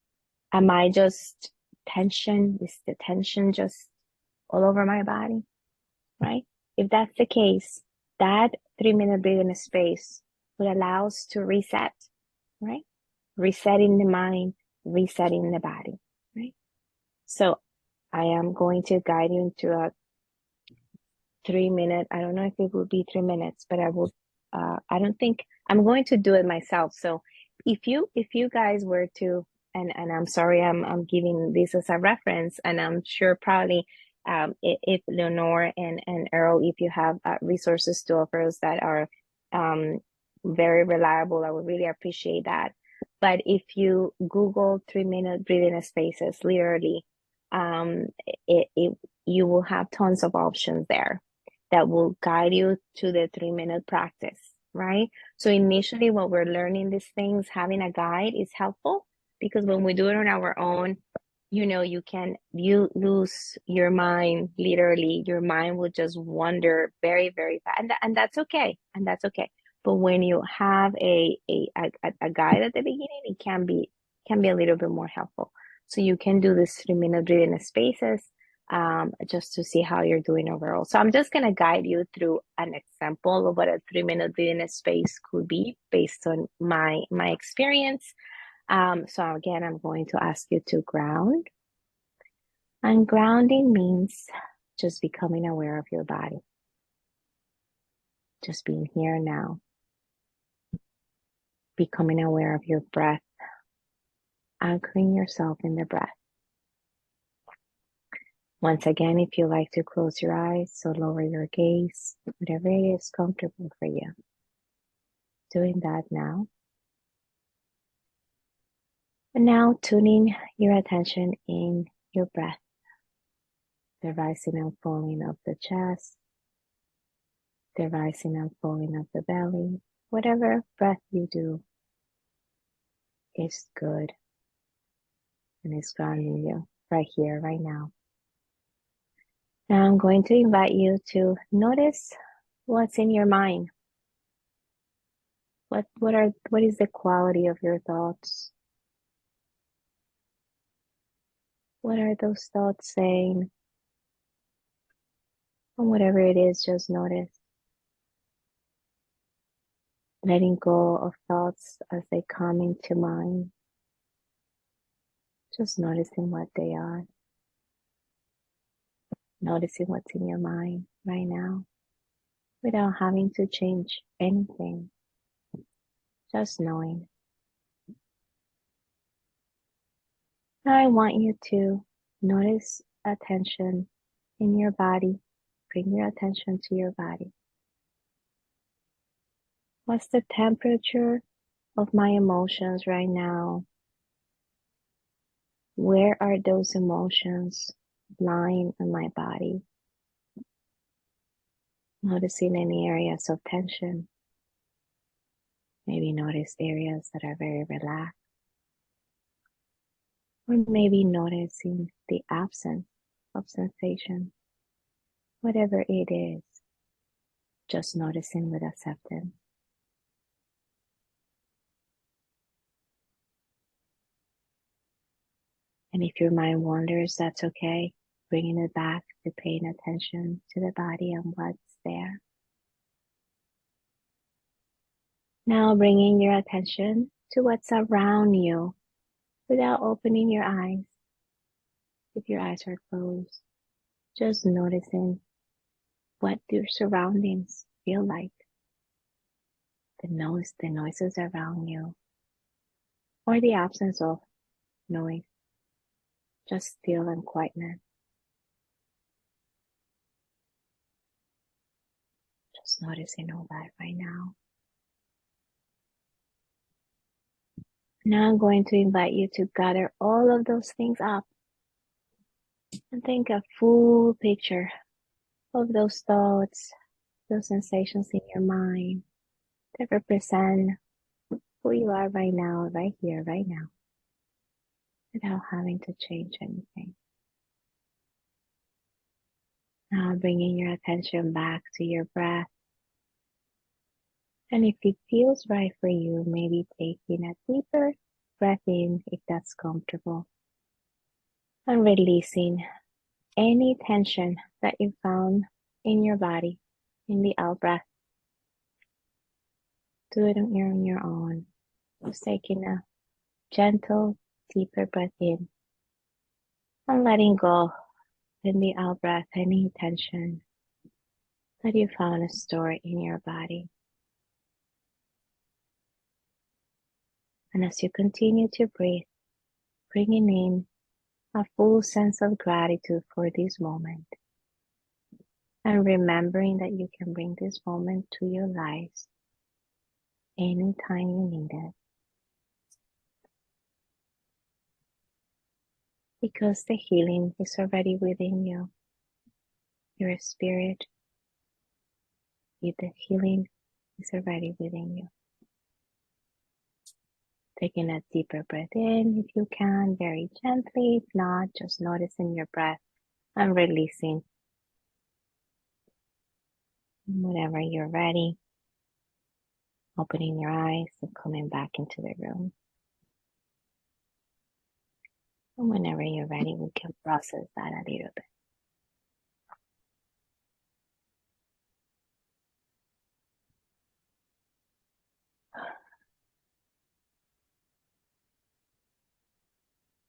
Am I just tension? Is the tension just all over my body, right? If that's the case, that 3-minute breathing space would allow us to reset, right? Resetting the mind, resetting the body, right? So I am going to guide you into a 3-minute. I don't know if it will be 3 minutes, but I will. I don't think I'm going to do it myself. So if you guys were to, and I'm sorry, I'm giving this as a reference, and I'm sure probably if Leonore and Earl, if you have resources to offer us that are very reliable, I would really appreciate that. But if you Google 3-minute breathing spaces, literally, you will have tons of options there that will guide you to the 3-minute practice, right? So initially when we're learning these things, having a guide is helpful because when we do it on our own, you lose your mind, literally. Your mind will just wander very, very fast. And that's okay. And that's okay. But when you have a guide at the beginning, it can be a little bit more helpful. So you can do this 3-minute breathing spaces just to see how you're doing overall. So I'm just going to guide you through an example of what a 3-minute breathing space could be based on my experience. So again, I'm going to ask you to ground. And grounding means just becoming aware of your body. Just being here now. Becoming aware of your breath. Anchoring yourself in the breath. Once again, if you like to close your eyes, so lower your gaze, whatever it is comfortable for you. Doing that now. And now tuning your attention in your breath. The rising and falling of the chest. The rising and falling of the belly. Whatever breath you do is good. And it's grounding you right here, right now. Now I'm going to invite you to notice what's in your mind. What is the quality of your thoughts? What are those thoughts saying? And whatever it is, just notice. Letting go of thoughts as they come into mind. Just noticing what they are. Noticing what's in your mind right now. without having to change anything, just knowing. Now I want you to notice attention in your body. Bring your attention to your body. What's the temperature of my emotions right now? Where are those emotions lying in my body? Noticing any areas of tension. Maybe notice areas that are very relaxed. Or maybe noticing the absence of sensation. Whatever it is, just noticing with acceptance. And if your mind wanders, that's okay. Bringing it back to paying attention to the body and what's there. Now bringing your attention to what's around you without opening your eyes. If your eyes are closed, just noticing what your surroundings feel like. The noises around you, or the absence of noise. Just still and quietness. Just noticing all that right now. Now I'm going to invite you to gather all of those things up and think a full picture of those thoughts, those sensations in your mind that represent who you are right now, right here, right now, without having to change anything. Now bringing your attention back to your breath. And if it feels right for you, maybe taking a deeper breath in if that's comfortable. And releasing any tension that you found in your body in the out breath. Do it on your own. Just taking a gentle, deeper breath in. And letting go in the out breath any tension that you found stored in your body. And as you continue to breathe, bringing in a full sense of gratitude for this moment. And remembering that you can bring this moment to your lives anytime you need it. Because the healing is already within you. Your spirit, the healing is already within you. Taking a deeper breath in if you can, very gently. If not, just noticing your breath and releasing. Whenever you're ready, opening your eyes and coming back into the room. And whenever you're ready, we can process that a little bit.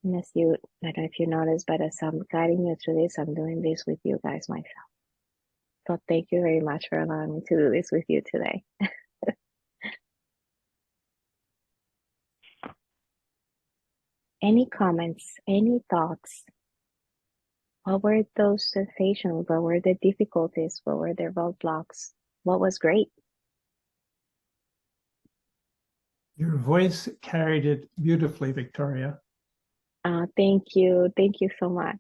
And as you, I don't know if you noticed, but as I'm guiding you through this, I'm doing this with you guys myself. So thank you very much for allowing me to do this with you today. Any comments, any thoughts? What were those sensations? What were the difficulties? What were the roadblocks? What was great? Your voice carried it beautifully, Victoria. Thank you. Thank you so much.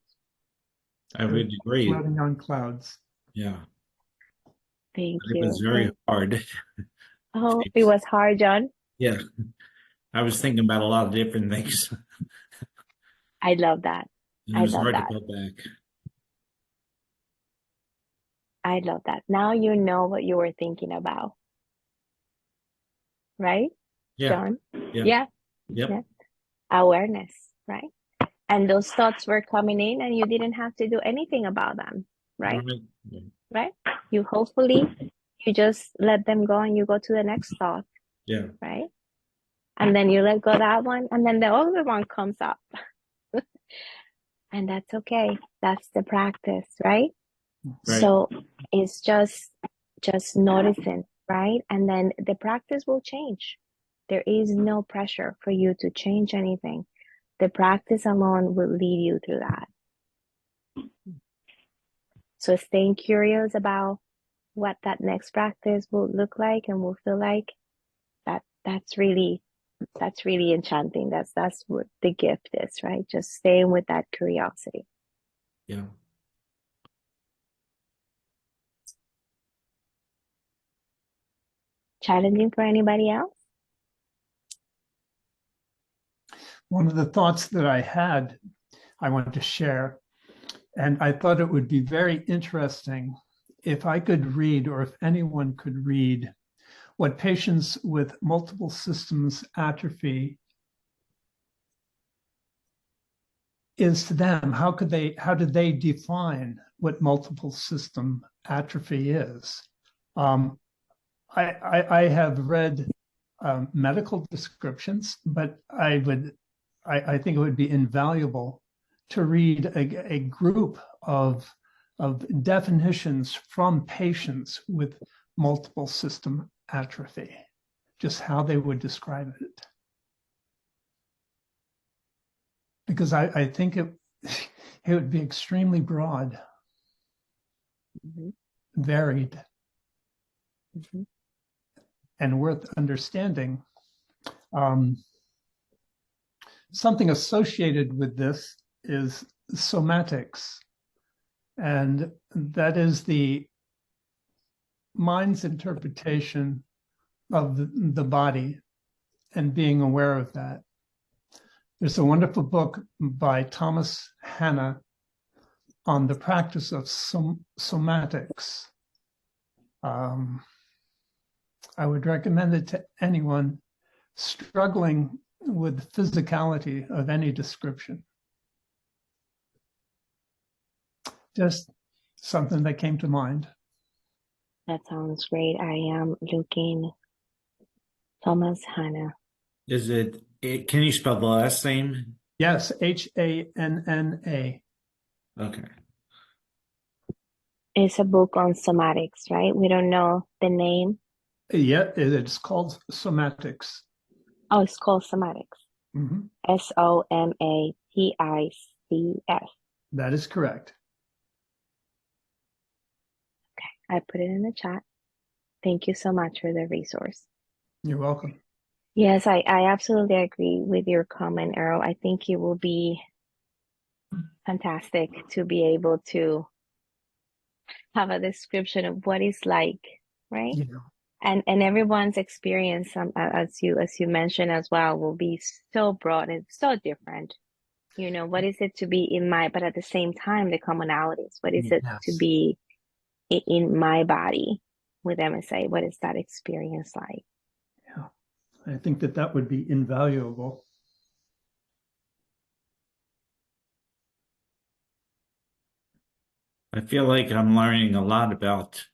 I would agree. Floating on clouds. Yeah. Thank It you. was very hard. Oh, it was hard, John. Yeah. I was thinking about a lot of different things. I love that. And it I was love hard that. to go back. I love that. Now you know what you were thinking about. Right? Yeah. John? Yeah. Yeah. Yep. Yeah. Awareness, right? And those thoughts were coming in and you didn't have to do anything about them, right? Yeah. Right? You hopefully, you just let them go and you go to the next thought, Yeah. right? And then you let go of that one and then the other one comes up. And that's okay. That's the practice, right? Right. So it's just just noticing, right? And then the practice will change. There is no pressure for you to change anything. The practice alone will lead you through that. So staying curious about what that next practice will look like and will feel like, that's really enchanting. That's what the gift is, right? Just staying with that curiosity. Yeah. Challenging for anybody else? One of the thoughts that I had, I wanted to share, and I thought it would be very interesting if I could read, or if anyone could read, what patients with multiple systems atrophy is to them. How did they define what multiple system atrophy is? I have read medical descriptions, but I think it would be invaluable to read a group of definitions from patients with multiple system atrophy, just how they would describe it. Because I think it would be extremely broad, varied, and worth understanding. Something associated with this is somatics, and that is the mind's interpretation of the body and being aware of that. There's a wonderful book by Thomas Hanna on the practice of somatics. I would recommend it to anyone struggling with physicality of any description. Just something that came to mind. That sounds great. I am looking. Thomas Hanna. Is it, can you spell the last name? Yes, Hanna. Okay. It's a book on somatics, right? We don't know the name. Yeah, it's called Somatics. Oh, it's called Somatics. Mm-hmm. Somatics. That is correct. Okay, I put it in the chat. Thank you so much for the resource. You're welcome. Yes, I absolutely agree with your comment, Earl. I think it will be fantastic to be able to have a description of what it's like, right? Yeah. And everyone's experience, as you mentioned as well, will be so broad and so different. You know, what is it to be in my, but at the same time, the commonalities. What is it to be in my body with MSA? What is that experience like? Yeah, I think that would be invaluable. I feel like I'm learning a lot about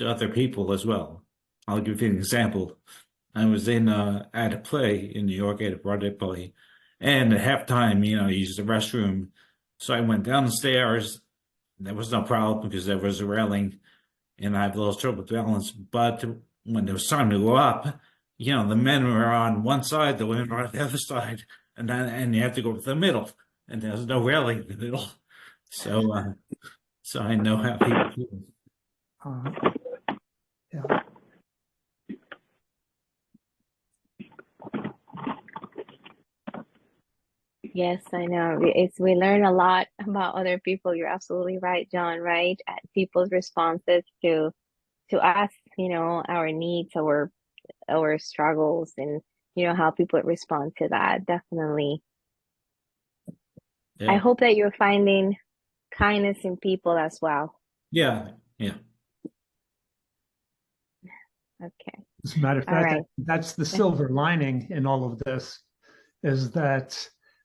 other people as well. I'll give you an example. I was at a play in New York at a Broadway play, and at halftime, I used the restroom. So I went down the stairs. There was no problem because there was a railing, and I had a little trouble with balance. But when it was time to go up, the men were on one side, the women were on the other side, and you have to go to the middle, and there's no railing in the middle. So I know how people feel. Yeah. Yes, I know. We learn a lot about other people. You're absolutely right, John, right? People's responses to us, our needs, our struggles, and how people respond to that. Definitely. Yeah. I hope that you're finding kindness in people as well. Yeah. Yeah. Okay. As a matter of All fact, right. that's the silver lining in all of this, is that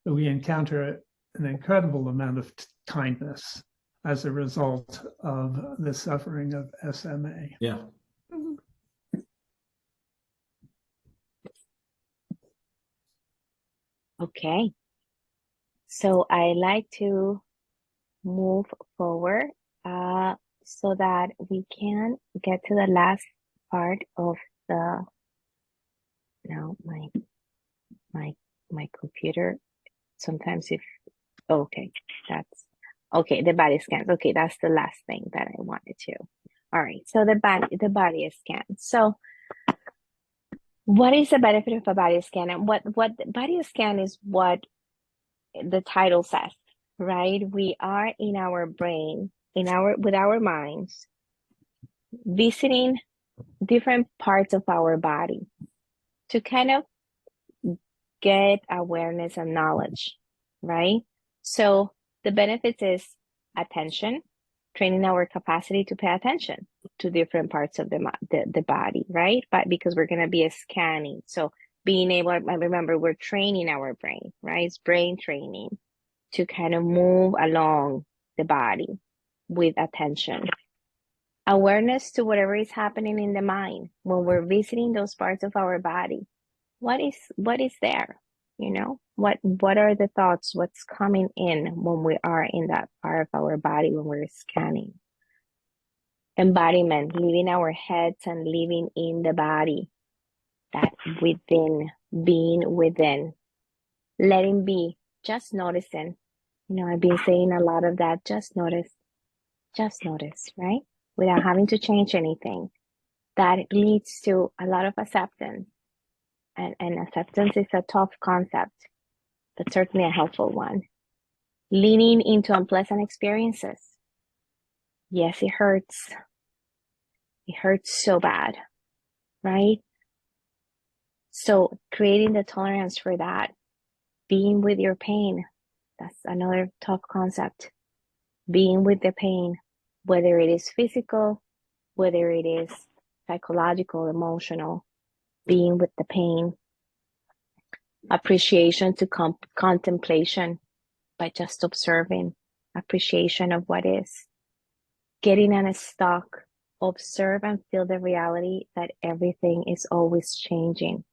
we encounter an incredible amount of kindness as a result of the suffering of SMA. Yeah. Okay. So I like to move forward. so that we can get to the last part of the, now my computer, sometimes if, okay, that's, okay, the body scans. Okay, that's the last thing that I wanted to. All right, so the body scan. So what is the benefit of a body scan? And what the body scan is what the title says, right? We are in our brain, with our minds, visiting different parts of our body to kind of get awareness and knowledge, right? So the benefits is attention, training our capacity to pay attention to different parts of the body, right? But because we're going to be scanning, so being able, remember, we're training our brain, right? It's brain training to kind of move along the body with attention. Awareness to whatever is happening in the mind when we're visiting those parts of our body. What is there? You know, what are the thoughts? What's coming in when we are in that part of our body when we're scanning? Embodiment, leaving our heads and living in the body, that within, being within, letting be, just noticing. You know, I've been saying a lot of that. Just notice, right? Without having to change anything. That leads to a lot of acceptance. And acceptance is a tough concept, but certainly a helpful one. Leaning into unpleasant experiences. Yes, it hurts. It hurts so bad, right? So creating the tolerance for that, being with your pain, that's another tough concept. Being with the pain, whether it is physical, whether it is psychological, emotional, being with the pain. Appreciation to contemplation by just observing, appreciation of what is. Getting unstuck, observe and feel the reality that everything is always changing.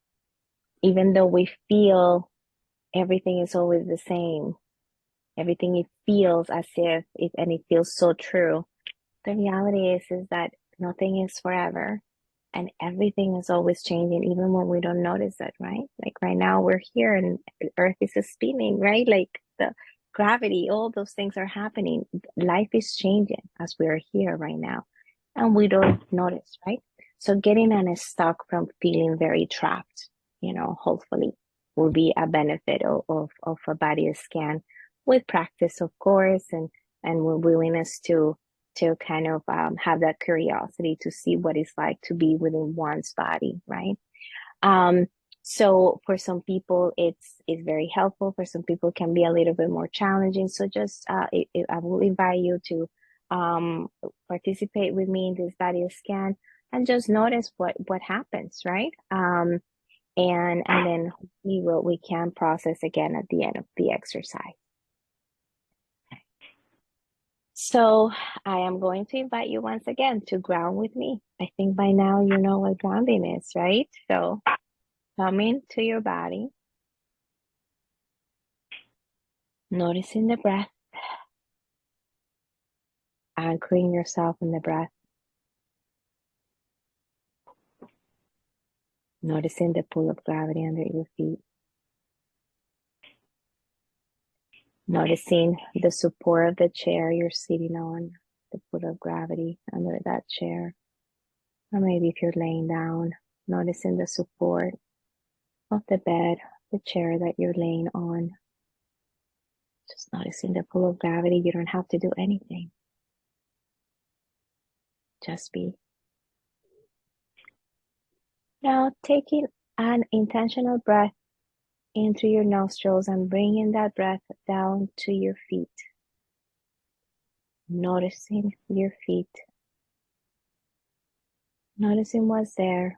Even though we feel everything is always the same, everything it feels as if it, and it feels so true. The reality is that nothing is forever and everything is always changing, even when we don't notice it, right? Like right now we're here and Earth is spinning, right? Like the gravity, all those things are happening. Life is changing as we are here right now and we don't notice, right? So getting unstuck from feeling very trapped, you know, hopefully will be a benefit of a body scan with practice, of course, and willingness to kind of have that curiosity to see what it's like to be within one's body, right? So for some people, it's very helpful. For some people, it can be a little bit more challenging. So just I will invite you to participate with me in this body scan and just notice what happens, right? And then we can process again at the end of the exercise. So I am going to invite you once again to ground with me. I think by now you know what grounding is, right? So come into your body, noticing the breath, anchoring yourself in the breath, noticing the pull of gravity under your feet, noticing the support of the chair you're sitting on, the pull of gravity under that chair. Or maybe if you're laying down, noticing the support of the bed, the chair that you're laying on. Just noticing the pull of gravity. You don't have to do anything. Just be. Now taking an intentional breath in through your nostrils and bringing that breath down to your feet. Noticing your feet. Noticing what's there.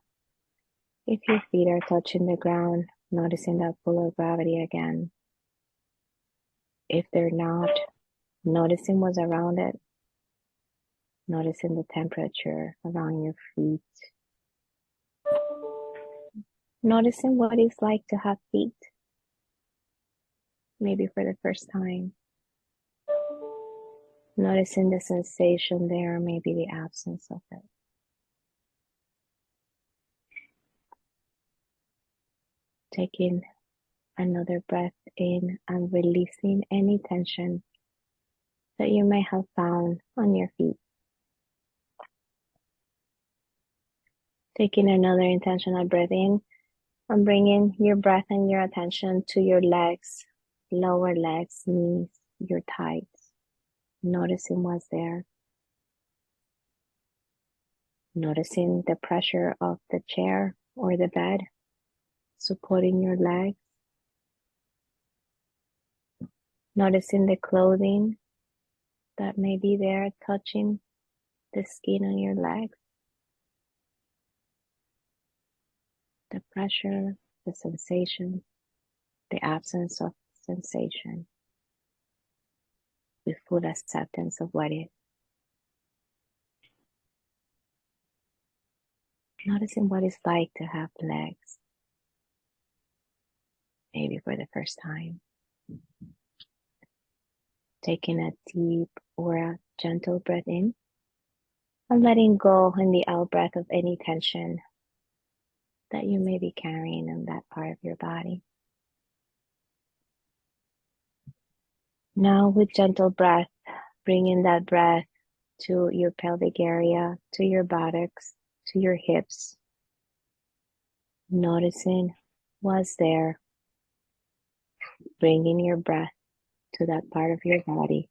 If your feet are touching the ground, noticing that pull of gravity again. If they're not, noticing what's around it. Noticing the temperature around your feet. Noticing what it's like to have feet. Maybe for the first time. Noticing the sensation there, maybe the absence of it. Taking another breath in and releasing any tension that you may have found on your feet. Taking another intentional breath in and bringing your breath and your attention to your legs, lower legs, knees, your thighs. Noticing what's there. Noticing the pressure of the chair or the bed supporting your legs. Noticing the clothing that may be there touching the skin on your legs. The pressure, the sensation, the absence of sensation, with full acceptance of what is. Noticing what it's like to have legs, maybe for the first time. Taking a deep or a gentle breath in and letting go in the out breath of any tension that you may be carrying in that part of your body. Now with gentle breath, bringing that breath to your pelvic area, to your buttocks, to your hips. Noticing what's there. Bringing your breath to that part of your body.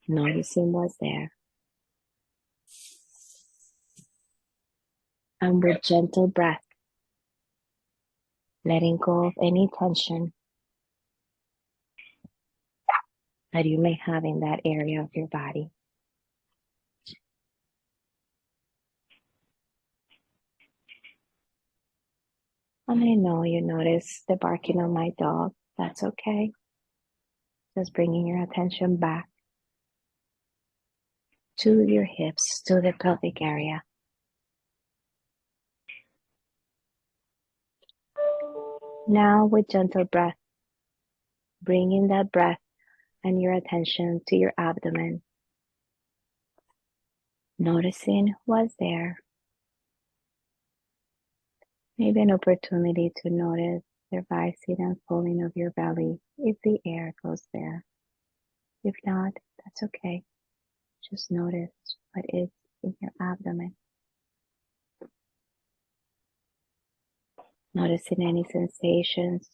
Noticing what's there. And with gentle breath, letting go of any tension that you may have in that area of your body. And I know you notice the barking of my dog. That's okay. Just bringing your attention back to your hips, to the pelvic area. Now with gentle breath, bringing that breath and your attention to your abdomen. Noticing what's there. Maybe an opportunity to notice the rising and falling of your belly if the air goes there. If not, that's okay. Just notice what is in your abdomen. Noticing any sensations.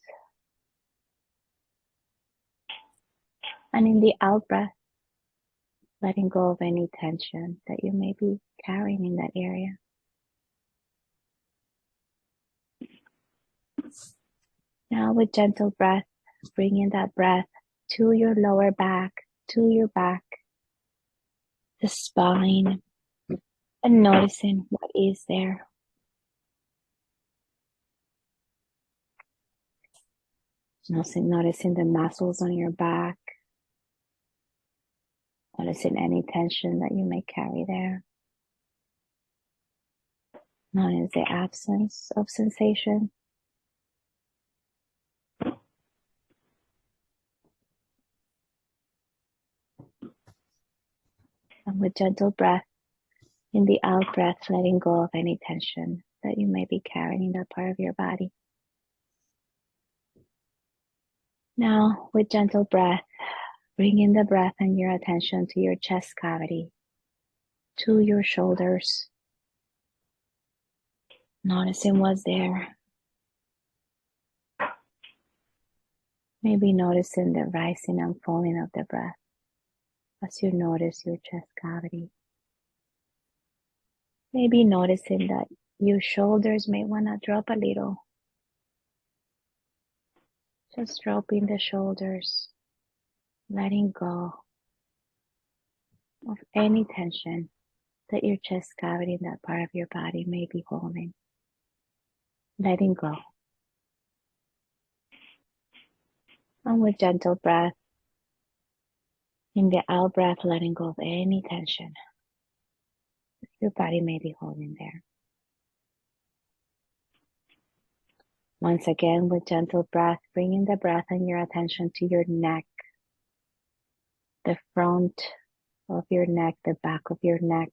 And in the out breath, letting go of any tension that you may be carrying in that area. Now with gentle breath, bringing that breath to your lower back, to your back, the spine, and noticing what is there. Noticing the muscles on your back. Noticing any tension that you may carry there. Notice the absence of sensation. And with gentle breath, in the out breath, letting go of any tension that you may be carrying in that part of your body. Now, with gentle breath, bring in the breath and your attention to your chest cavity, to your shoulders. Noticing what's there. Maybe noticing the rising and falling of the breath as you notice your chest cavity. Maybe noticing that your shoulders may want to drop a little. Just dropping the shoulders, letting go of any tension that your chest cavity in that part of your body may be holding. Letting go. And with gentle breath, in the out breath, letting go of any tension your body may be holding there. Once again, with gentle breath, bringing the breath and your attention to your neck, the front of your neck, the back of your neck,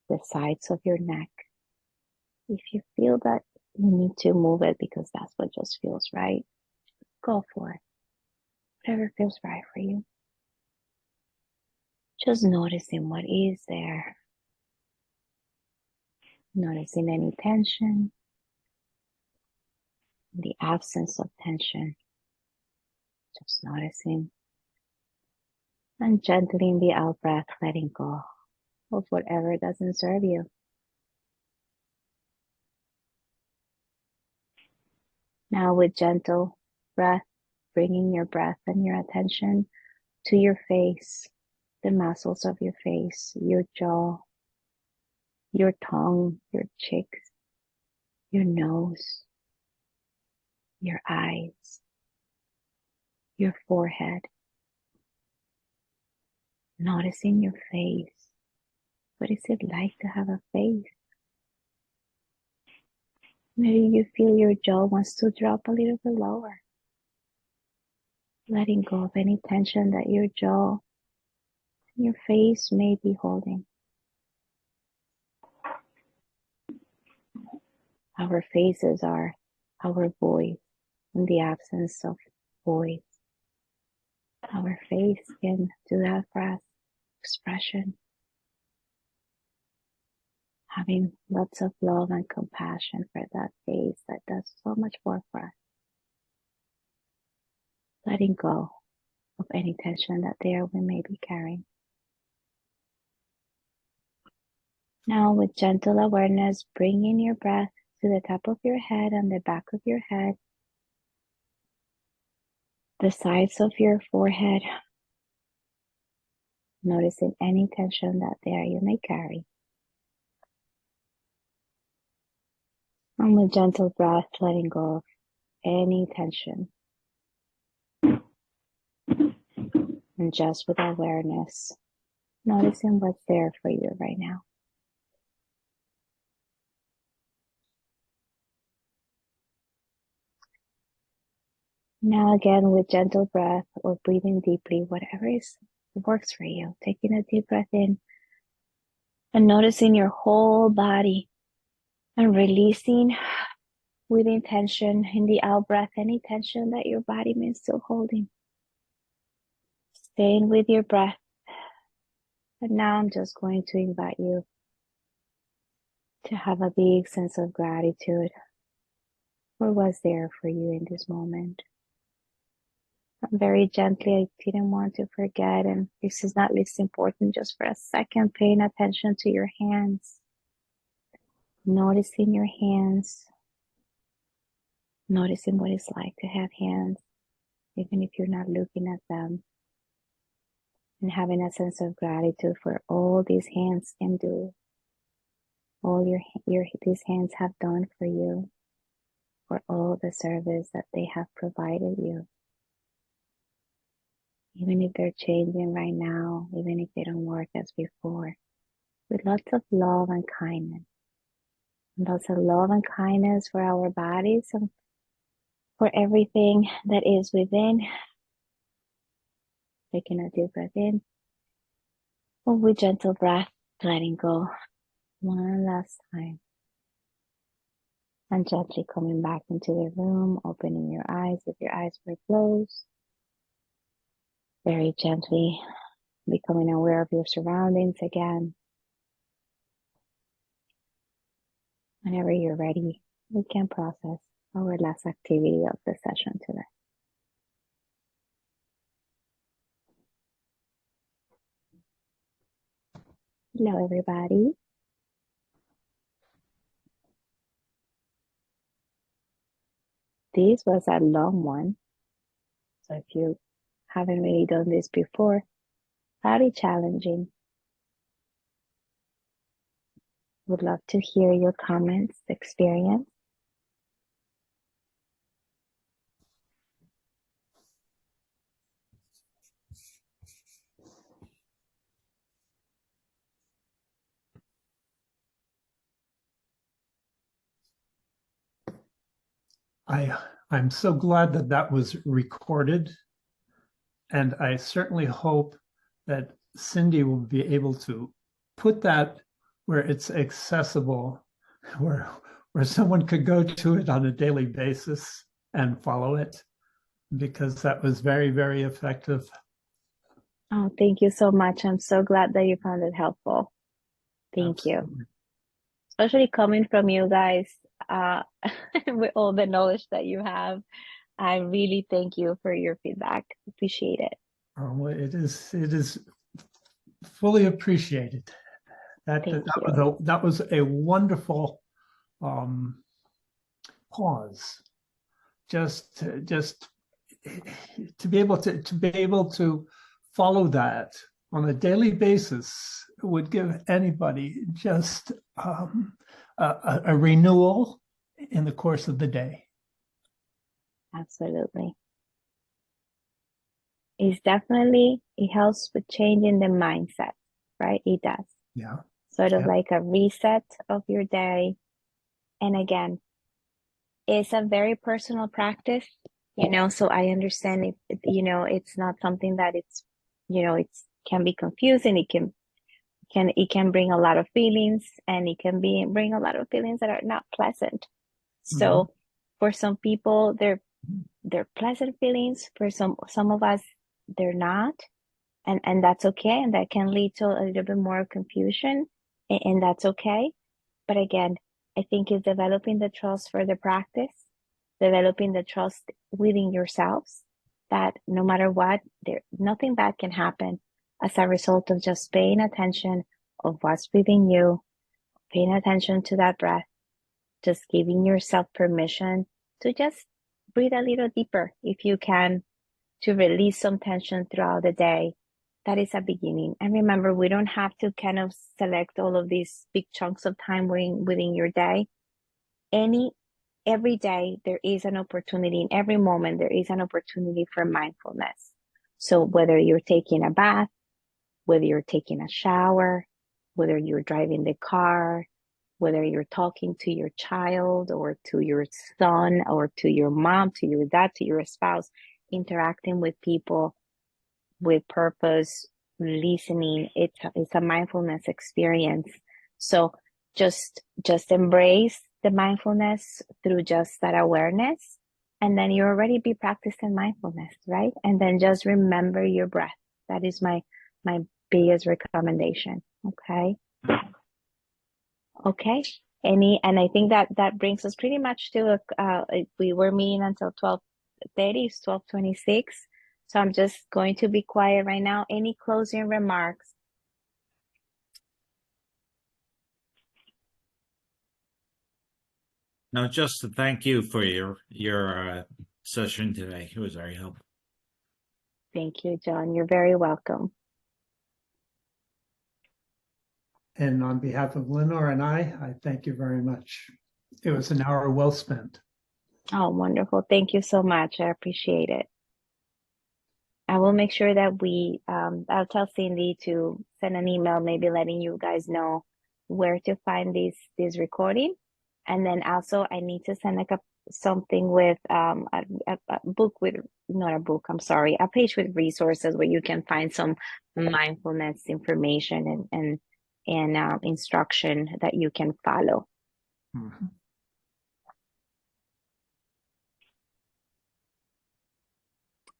the sides of your neck. If you feel that you need to move it because that's what just feels right, go for it. Whatever feels right for you. Just noticing what is there. Noticing any tension, the absence of tension. Just noticing. And gently in the out breath, letting go of whatever doesn't serve you. Now with gentle breath, bringing your breath and your attention to your face, the muscles of your face, your jaw, your tongue, your cheeks, your nose, your eyes, your forehead. Noticing your face. What is it like to have a face? Maybe you feel your jaw wants to drop a little bit lower. Letting go of any tension that your jaw, your face may be holding. Our faces are our voice. In the absence of voice, our face can do that for us. Expression. Having lots of love and compassion for that face that does so much work for us. Letting go of any tension that there we may be carrying. Now with gentle awareness, bringing your breath to the top of your head and the back of your head, the sides of your forehead, noticing any tension that there you may carry. And with gentle breath, letting go of any tension. And just with awareness, noticing what's there for you right now. Now again, with gentle breath or breathing deeply, whatever works for you. Taking a deep breath in and noticing your whole body and releasing with intention in the out breath any tension that your body may still holding. Staying with your breath. And now I'm just going to invite you to have a big sense of gratitude for what's there for you in this moment. Very gently, I didn't want to forget, and this is not least important, just for a second, paying attention to your hands. Noticing your hands. Noticing what it's like to have hands, even if you're not looking at them. And having a sense of gratitude for all these hands can do. All these hands have done for you. For all the service that they have provided you. Even if they're changing right now, even if they don't work as before, with lots of love and kindness. And lots of love and kindness for our bodies and for everything that is within. Taking a deep breath in. And with gentle breath, letting go one last time. And gently coming back into the room, opening your eyes if your eyes were closed. Very gently becoming aware of your surroundings again. Whenever you're ready, we can process our last activity of the session today. Hello, everybody. This was a long one. So if you haven't really done this before, very challenging. Would love to hear your comments, experience. I'm so glad that that was recorded, and I certainly hope that Cindy will be able to put that where it's accessible, where someone could go to it on a daily basis and follow it, because that was very, very effective. Oh, thank you so much. I'm so glad that you found it helpful. Thank you. Absolutely. Especially coming from you guys, with all the knowledge that you have. I really thank you for your feedback. Appreciate it. It is fully appreciated. That was a wonderful pause. Just to be able to follow that on a daily basis would give anybody just a renewal in the course of the day. Absolutely. It helps with changing the mindset, right? It does. Yeah. Sort of like a reset of your day. And again, it's a very personal practice, so I understand it, it's not something that it can be confusing. It can bring a lot of feelings, and it can bring a lot of feelings that are not pleasant. So for some people, they're pleasant feelings. For some of us, they're not. And that's okay. And that can lead to a little bit more confusion, and that's okay. But again, I think it's developing the trust for the practice, developing the trust within yourselves that no matter what, nothing bad can happen as a result of just paying attention of what's within you, paying attention to that breath, just giving yourself permission to just breathe a little deeper if you can, to release some tension throughout the day. That is a beginning. And remember, we don't have to kind of select all of these big chunks of time within your day. Every day there is an opportunity. In every moment there is an opportunity for mindfulness. So whether you're taking a bath, whether you're taking a shower, whether you're driving the car, whether you're talking to your child or to your son or to your mom, to your dad, to your spouse, interacting with people with purpose, listening, it's a mindfulness experience. So just embrace the mindfulness through just that awareness, and then you already be practicing mindfulness, right? And then just remember your breath. That is my biggest recommendation. Okay. And I think that brings us pretty much to we were meeting until 12:30, it's 12:26. So I'm just going to be quiet right now. Any closing remarks? No, just to thank you for your session today. It was very helpful. Thank you, John. You're very welcome. And on behalf of Lenore and I thank you very much. It was an hour well spent. Oh, wonderful. Thank you so much. I appreciate it. I will make sure that I'll tell Cindy to send an email, maybe letting you guys know where to find this recording. And then also I need to send something with a book with, not a book, I'm sorry, a page with resources where you can find some mindfulness information and instruction that you can follow. Mm-hmm.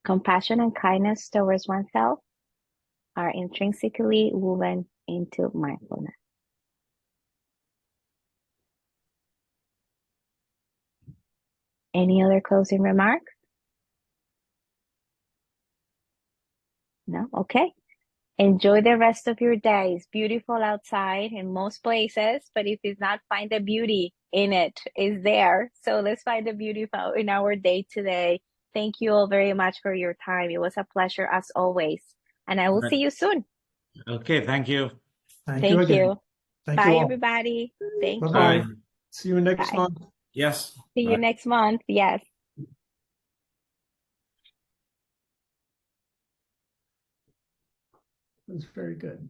Compassion and kindness towards oneself are intrinsically woven into mindfulness. Any other closing remarks? No? Okay. Enjoy the rest of your day. It's beautiful outside in most places, but if it's not, find the beauty in it. It's there. So let's find the beauty in our day today. Thank you all very much for your time. It was a pleasure as always. And I will see you soon. Okay, thank you. Thank you again. Thank Bye, you all. everybody. Thank Bye-bye. you. See you next month. Yes. See you next month. Yes. It was very good.